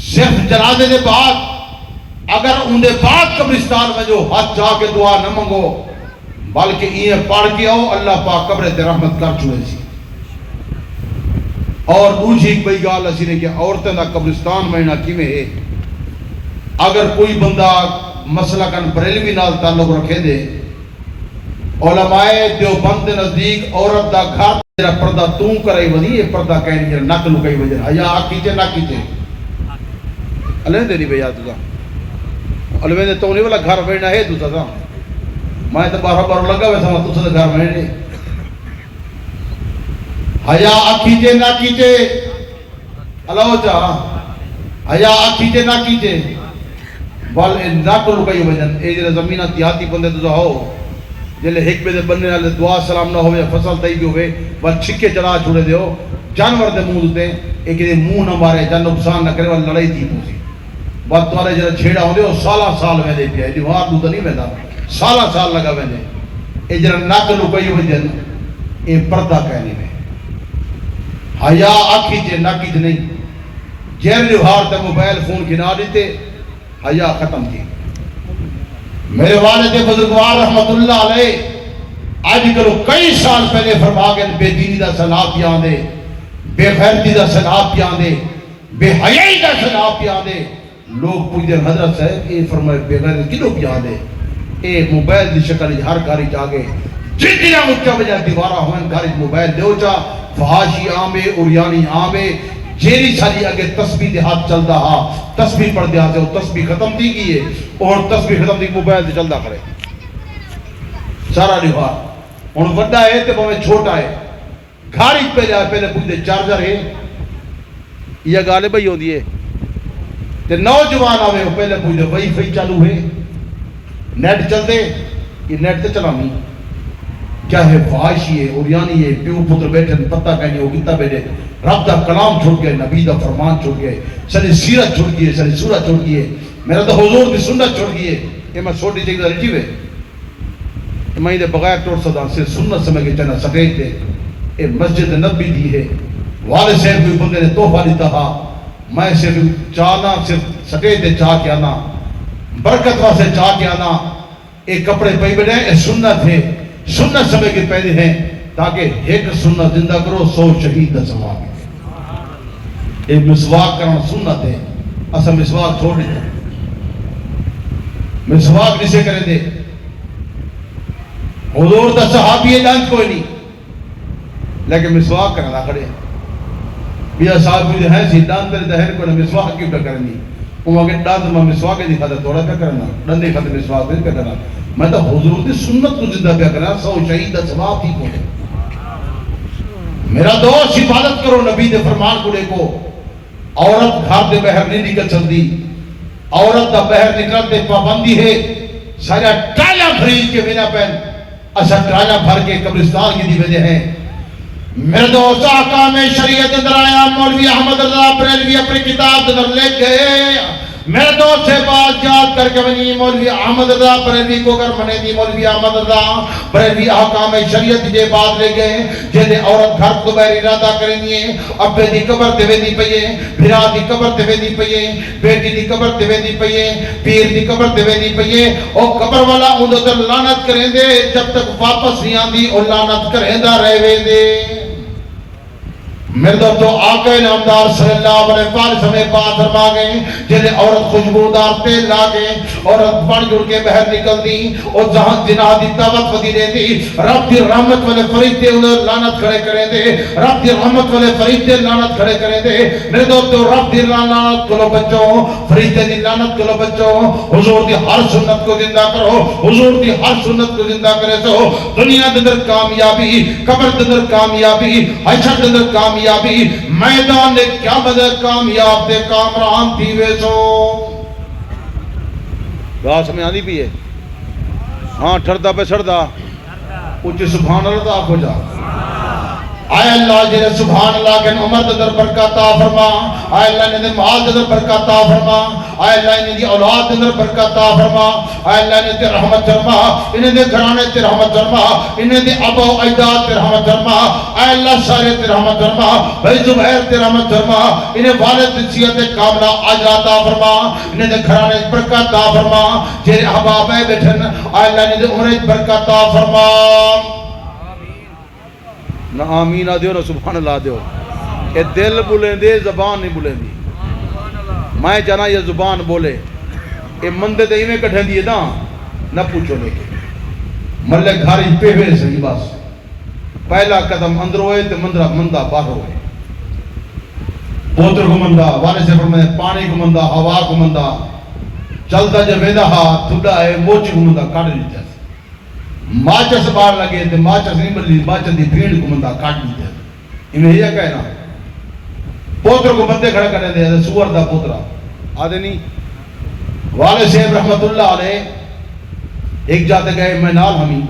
صرف جنازے دے بعد اگر ان دے بعد قبرستان میں جو ہاتھ جا کے دعا نہ منگو بلکہ یہ پڑھ کے آؤ اللہ پاک قبر تے رحمت کر چوئے سی اور دوجی ایک بھئی گال اسی نے کہ عورتیں دا قبرستان مہینہ کی میں ہے اگر کوئی بندہ مسئلہ کن بریلوی نال تعلق رکھے دے علماء دیوبند نزدیک عورت دا گھر تیرا پردہ توں کرے ودی یہ پردہ کہنی جر نک لکائی وجہ حیا آکیچے نہ کیچے اللہ دے نہیں بھئی آتو دا علماء دے تونی والا گھر بینا ہے دوتا دا میں تو بارہ بارہ لگا ویسا میں تو سے گھر میں نہیں حیا آکیچے نہ کیچے اللہ چاہ حیا آکیچے نہ کیچے وال ناکو لکائی وجن اے جلے زمینہ تیاتی بندے تو ہو جلے ایک بے دے بننے والے دعا سلام نہ ہوئے فصل تائی بھی ہوئے وال چھکے چڑھا چھوڑے دے ہو جانور دے منہ دے ایک دے منہ نہ مارے جان نقصان نہ کرے وال لڑائی تھی پوسی بات توارے جلے چھیڑا ہوں دے ہو سالہ سال میں دے پیا ہے دیوار دو نہیں میں دا سالہ سال لگا میں دے اے جلے ناکو لکائی وجن اے پردہ کہنی میں حیا آکھی چے ناکی چے نہیں جیر لیوہار تے موبائل فون کی نہ دیتے حیا ختم کی میرے والد بزرگوار رحمت اللہ علیہ آج کلو کئی سال پہلے فرما گئے بے دینی دا سلاب پیان دے بے غیرتی دا سلاب پیان دے بے حیائی دا سلاب پیان دے لوگ پوچھتے ہیں حضرت صاحب اے فرمائے بے غیرت کلو پیان دے اے موبائل دی شکل ہر گھاری جاگے جتنا مچہ بجا دیوارہ ہوئن گھاری موبائل دے چا فحاشی آمے اوریانی آمے جیری ساری اگے تسبیح دے ہاتھ چل دا تسبیح پڑھ دیا سے تسبیح ختم دی گئی ہے اور تسبیح ختم دی موبائل دے چل دا کرے سارا لیوار ان وڈا ہے تے بہت چھوٹا ہے گھاری پہلے پوچھتے چارجر ہے یہ گالے بھئی ہو دیئے تے نوجوان آوے ہو پہلے پوچھتے وہی فی چالو ہے نیٹ چل دے یہ نیٹ تے چلا نہیں کیا ہے فحاشی ہے اوریانی ہے پیو پتر بیٹھے پتہ کہنی ہو کتا بیٹھے رب دا کلام چھوڑ گئے نبی دا فرمان چھوڑ گئے ساری سیرت چھوڑ گئے ساری سورت چھوڑ گئے میرا تو حضور دی سنت چھوڑ گئے یہ میں چھوڑ دیجئے گا رجیوے میں دے بغیر ٹوڑ صدا سے سنت سمجھ کے چنا سٹیج دے اے مسجد نبی دی ہے والد صاحب کوئی بندے نے تحفہ دیتا ہا میں صرف چاہنا صرف سٹیج دے چاہ کے آنا برکت واسے چاہ کے آنا ایک کپڑے پہی بیٹھے اے سنت ہے سنت سمجھ کے پہلے ہیں تاکہ ایک سنت زندہ کرو 100 شہید دا ثواب ہے ایک مسواک کرنا سنت ہے اصلا مسواک چھوڑ دیتا مسواک جسے کریں دے حضور دا صحابی اعلان کوئی نہیں لیکن مسواک کرنا کھڑے بیا صاحب بھی ہیں سی ڈان تیرے دہن کو مسواک کیوں پہ کرنی وہ اگر ڈان میں مسواک دکھا تھا تھوڑا پہ کرنا ڈان دکھا تھا مسواک پہ کرنا میں تو حضور دی سنت کو زندہ پہ کرنا 100 شہید دا ثواب ہی کو میرا دوست حفاظت کرو نبی دے فرمان کو دیکھو عورت گھر دے بہر نہیں نکل سکتی عورت دا بہر نکلتے پابندی ہے سارا ٹالا خرید کے بنا پہن اسا ٹالا بھر کے قبرستان کی دی وجہ ہے میرے دوست احکام شریعت اندر آیا مولوی احمد رضا بریلوی اپنی کتاب اندر لے گئے میرے دوست سے بات یاد کر کے بنی مولوی احمد رضا بریلوی کو کر منے دی مولوی احمد رضا بریلوی احکام شریعت دے بات لے گئے جیسے عورت گھر کو بیر ارادہ کریں دیئے ابے دی قبر تے ویدی پئیے بھرا دی قبر تے ویدی پئیے بیٹی دی قبر تے ویدی پئیے پیر دی قبر تے ویدی پئیے اور قبر والا اندر در لعنت کریں دے جب تک واپس نہیں آن دی اور لعنت کریں دا رہے دے میرے دوستو آقا نامدار صلی اللہ علیہ وسلم بات فرما گئے جنہیں عورت خوشبودار تیل لاگے عورت بڑھ جڑ کے بہر نکل دی اور جہاں جناح دی طاقت ودی دے دی رب دی رحمت والے فرشتے انہیں لعنت کھڑے کریں دے رب دی رحمت والے فرشتے لعنت کھڑے کریں دے میرے دوستو رب دی لعنت کلو بچوں فرشتے دی لعنت کلو بچوں حضور دی ہر سنت کو زندہ کرو حضور دی ہر سنت کو زندہ کرے سو دنیا دے اندر کامیابی قبر دے اندر کامیابی حشر دے اندر کامیابی میدان نے کیا مدد کامیاب دے کامران تھی وے سو راس میں آنی بھی ہے ہاں ٹھردہ پہ سردہ اچھے سبحان اللہ دا آپ ہو جا آئے اللہ جنہ سبحان اللہ کے عمر در برکات عطا فرما آئے اللہ نے مال در برکات عطا فرما آئے اللہ نے دی اولاد در برکات عطا فرما آئے اللہ نے دی رحمت فرما انہیں دی گھرانے تے رحمت فرما انہیں دی ابا و اجداد تے رحمت فرما آئے اللہ سارے تے رحمت فرما بھائی زبیر تے رحمت فرما انہیں والد صحت کاملہ اجر عطا فرما انہیں دی گھرانے برکات عطا فرما جیرے احباب بیٹھن آئے اللہ نے دی عمر برکات عطا فرما نہ آمین آدھو نہ سبحان اللہ آدھو یہ دل بولیں دے زبان نہیں بولیں دی میں جانا یہ زبان بولے یہ مندے دے میں کٹھیں دیئے نا نہ پوچھو لے کے ملے گھاری پہ ہوئے صحیح بس پہلا قدم اندر ہوئے تو مندہ باہر ہوئے پوتر کو مندہ والے سے فرمائے پانی کو مندہ ہوا کو مندہ چلتا جب ویدہ ہاتھ تھوڑا ہے موچی کو مندہ کاٹ لیتا ہے ماچس بار لگے تھے ماچس نہیں بلی ماچس دی بھیڑ کو مندہ کاٹ لیتے ہیں انہیں یہ کہنا پوتر کو بندے کھڑا کرنے دے سور دا پوترا آدھے نہیں والد صاحب رحمت اللہ علیہ ایک جاتے گئے میں نال ہمیں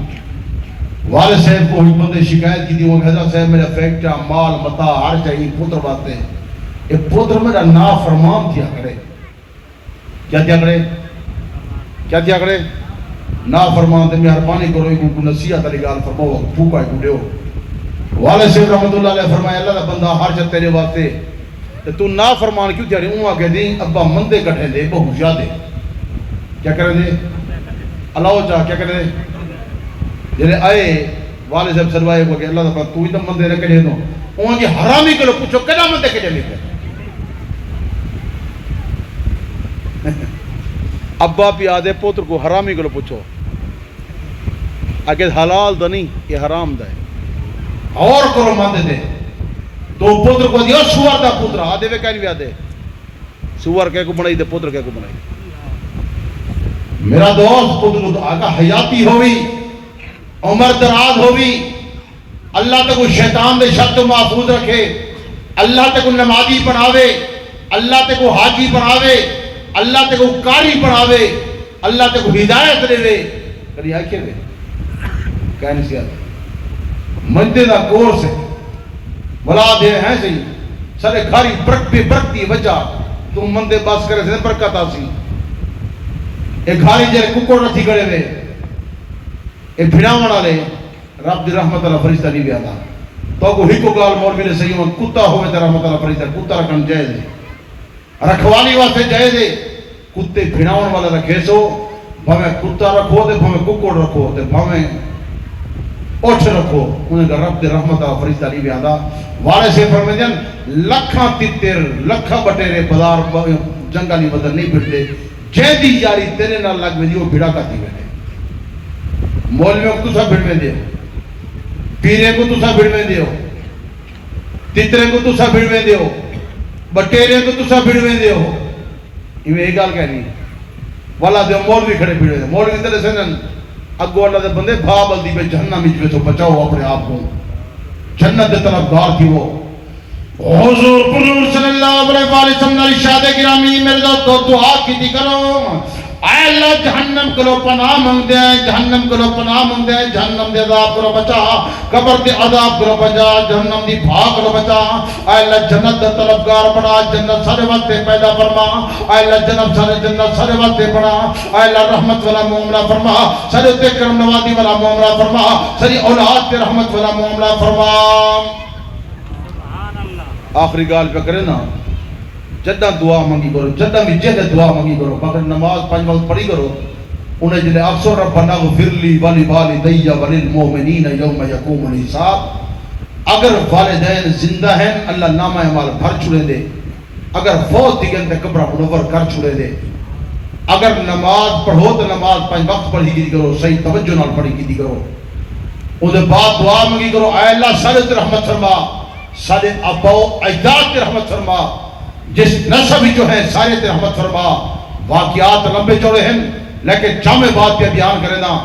والد صاحب کو بندے شکایت کی تھی وہ حضرت صاحب میرا فیکٹر مال متا ہر چاہیے پتر باتیں یہ پتر میرا نافرمان تھیا کرے کیا کرے نافرمان تے مہربانی کرو کو نصیحت علی گال فرماؤ پھوکا کو دیو والد صاحب رحمت اللہ علیہ فرمایا اللہ دا بندہ ہر چاہ تیرے واسطے تے تو نافرمان کیوں تیاری اون آگے دی ابا مندے کٹھے دے بہو زیادہ کیا کرے دے اللہ چاہ کیا کرے دے جلے آئے والد صاحب سروائے کو کہ اللہ دا بندہ تو ہی تم مندے نہ کٹھے دو اون کی حرامی کرو پوچھو کنا مندے کٹھے لے کر ابا پی آدھے پوتر کو حرامی کو پوچھو اگر حلال دا نہیں یہ حرام دا ہے اور کرو ماندے دے تو پوتر کو دیا سوار دا پوتر آدھے وے کہیں بھی آدھے سوار کہے کو بنائی دے پوتر کہے کو بنائی میرا دوست پوتر کو آگا حیاتی ہوئی عمر دراز ہوئی اللہ تک شیطان دے شرط محفوظ رکھے اللہ تک نمازی بناوے اللہ تک حاجی بناوے اللہ تے کو کاری پڑھاوے اللہ تے کو ہدایت دے وے کری آکھے وے کہنے سے آتا مندے دا کورس ہے بلا دے ہیں سی سارے کھاری برکتی وجہ تم مندے باس کرے سے برکت آسی ایک کھاری جے ککڑ رتھی کرے وے ایک بھناوان آلے رب دی رحمت اللہ فرشتہ نہیں بھی آتا تو کو ہی کو گال مولوی نے صحیح ہوں کتا ہوئے تے رحمت اللہ فرشتہ کتا رکھن جائے دے رکھوالی واسطے جائے دے کتے بھناون والا رکھے سو بھامیں کتا رکھو دے بھامیں ککڑ رکھو دے بھامیں اوچھ رکھو انہیں کا رب دے رحمت آ فرشتہ نہیں بھی آدھا والے سے فرمائے دیں لکھاں تیتر لکھاں بٹیرے بازار جنگلی بدر نہیں بھڑتے جے دی یاری تیرے نہ لگ میں دیو بھڑا کا دی بیٹھے مولویوں کو تسا بھڑ میں دیو پیرے کو تسا بھڑ میں دیو تیترے کو تسا بھڑ میں دیو بٹیرے کو تسا بھڑ میں دیو یہ ایک گال کہنی والا دیو مولوی کھڑے بھڑ میں مولوی تیرے سے نن اگو اللہ دے بندے بھا بلدی پہ جہنم میں تو بچاؤ اپنے آپ کو جنت دے طرف گار تھی وہ حضور صلی اللہ علیہ وسلم نے ارشاد گرامی میرے دوست دعا کی تھی کرو اے اللہ جہنم کو پناہ مانگ دے جہنم کو پناہ مانگ دے جہنم دے عذاب کو بچا قبر دے عذاب کو بچا جہنم دی بھاگ کو بچا اے اللہ جنت دا طلبگار بنا جنت سارے وقت پیدا فرما اے اللہ جنت سارے وقت بنا اے اللہ رحمت والا معاملہ فرما سارے تے کرم نوازی والا معاملہ فرما ساری اولاد تے رحمت والا معاملہ فرما آخری گال پہ کرے نا جدہ دعا منگی کرو جدہ بھی جہد دعا منگی کرو مگر نماز 5 وقت پڑھی کرو انہیں جنہیں افسر ربنا غفر لی ولی والدی وللمؤمنین یوم یقوم الحساب اگر والدین زندہ ہیں اللہ نامہ اعمال بھر چھوڑے دے اگر فوت دیگن تے قبر منور کر چھوڑے دے اگر نماز پڑھو تو نماز 5 وقت پڑھی کی کرو صحیح توجہ نال پڑھی کی کرو انہیں بعد دعا منگی کرو اے اللہ سارے تے رحمت فرما سارے ابا اجداد تے رحمت فرما جس نسب جو ہیں سارے تے رحمت فرما واقعات لمبے چوڑے ہیں لیکن جامع بات پہ بیان کرے نا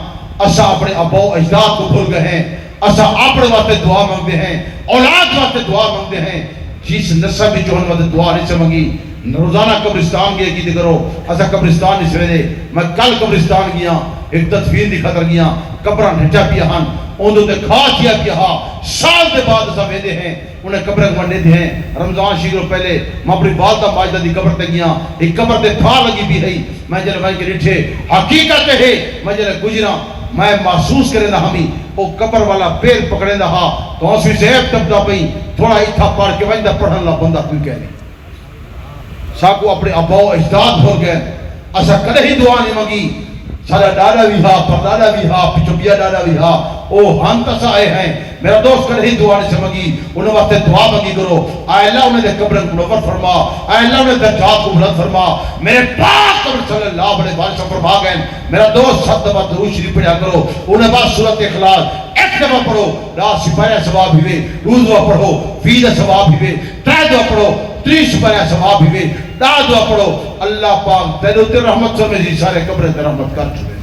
اسا اپنے ابا اجداد کو بھول گئے ہیں اسا اپنے واسطے دعا مانگتے ہیں اولاد واسطے دعا مانگتے ہیں جس نسب جو ہیں واسطے دعا نہیں سے مانگی روزانہ قبرستان گئے کی کرو اسا قبرستان نہیں سوے دے میں کل قبرستان گیا ایک تدفین دی خطر گیا قبران ہٹا پیا ہن اندھو تے کھا کیا پیا ہاں سال دے بعد اسا ویدے ہیں انہیں قبریں گھنڈے دے ہیں رمضان شیروں پہلے میں اپنی والدہ ماجدہ دی قبر تے گیا ایک قبر تے تھا لگی بھی ہے میں جنہیں بھائی کے رٹھے حقیقت ہے میں جنہیں گجرا میں محسوس کریں دا ہمیں وہ قبر والا پیر پکڑیں دا ہاں تو اس بھی زیب تب دا پئی تھوڑا اتھا پڑھ کے وجدہ پڑھن اللہ بندہ کیوں کہنے ساکو اپنے اباؤ اجداد ہو گئے اسا کدے ہی دعا نہیں مانگی سارا ڈاڈا بھی ہاں پردادا بھی ہاں پچھوپیا ڈاڈا بھی ہاں او ہم تسا آئے ہیں میرا دوست کدے ہی دعا نہیں سے مانگی انہوں واسطے دعا مانگی کرو اے اللہ انہیں دے قبرن کو نور فرما اے اللہ انہیں درجات کو بلند فرما میرے پاک قبر صلی اللہ علیہ وسلم فرما گئے میرا دوست 7 دفعہ درود شریف پڑھا کرو انہیں بعد سورۃ اخلاص 1 دفعہ پڑھو رات سپاہیہ ثواب ہوئے روز دعا پڑھو فی ثواب ہوئے 3 دعا پڑھو 30 سپاہیہ ثواب ہوئے 10 دعا پڑھو اللہ پاک تیرے تے رحمت سے میں سارے قبر تے رحمت کر چکے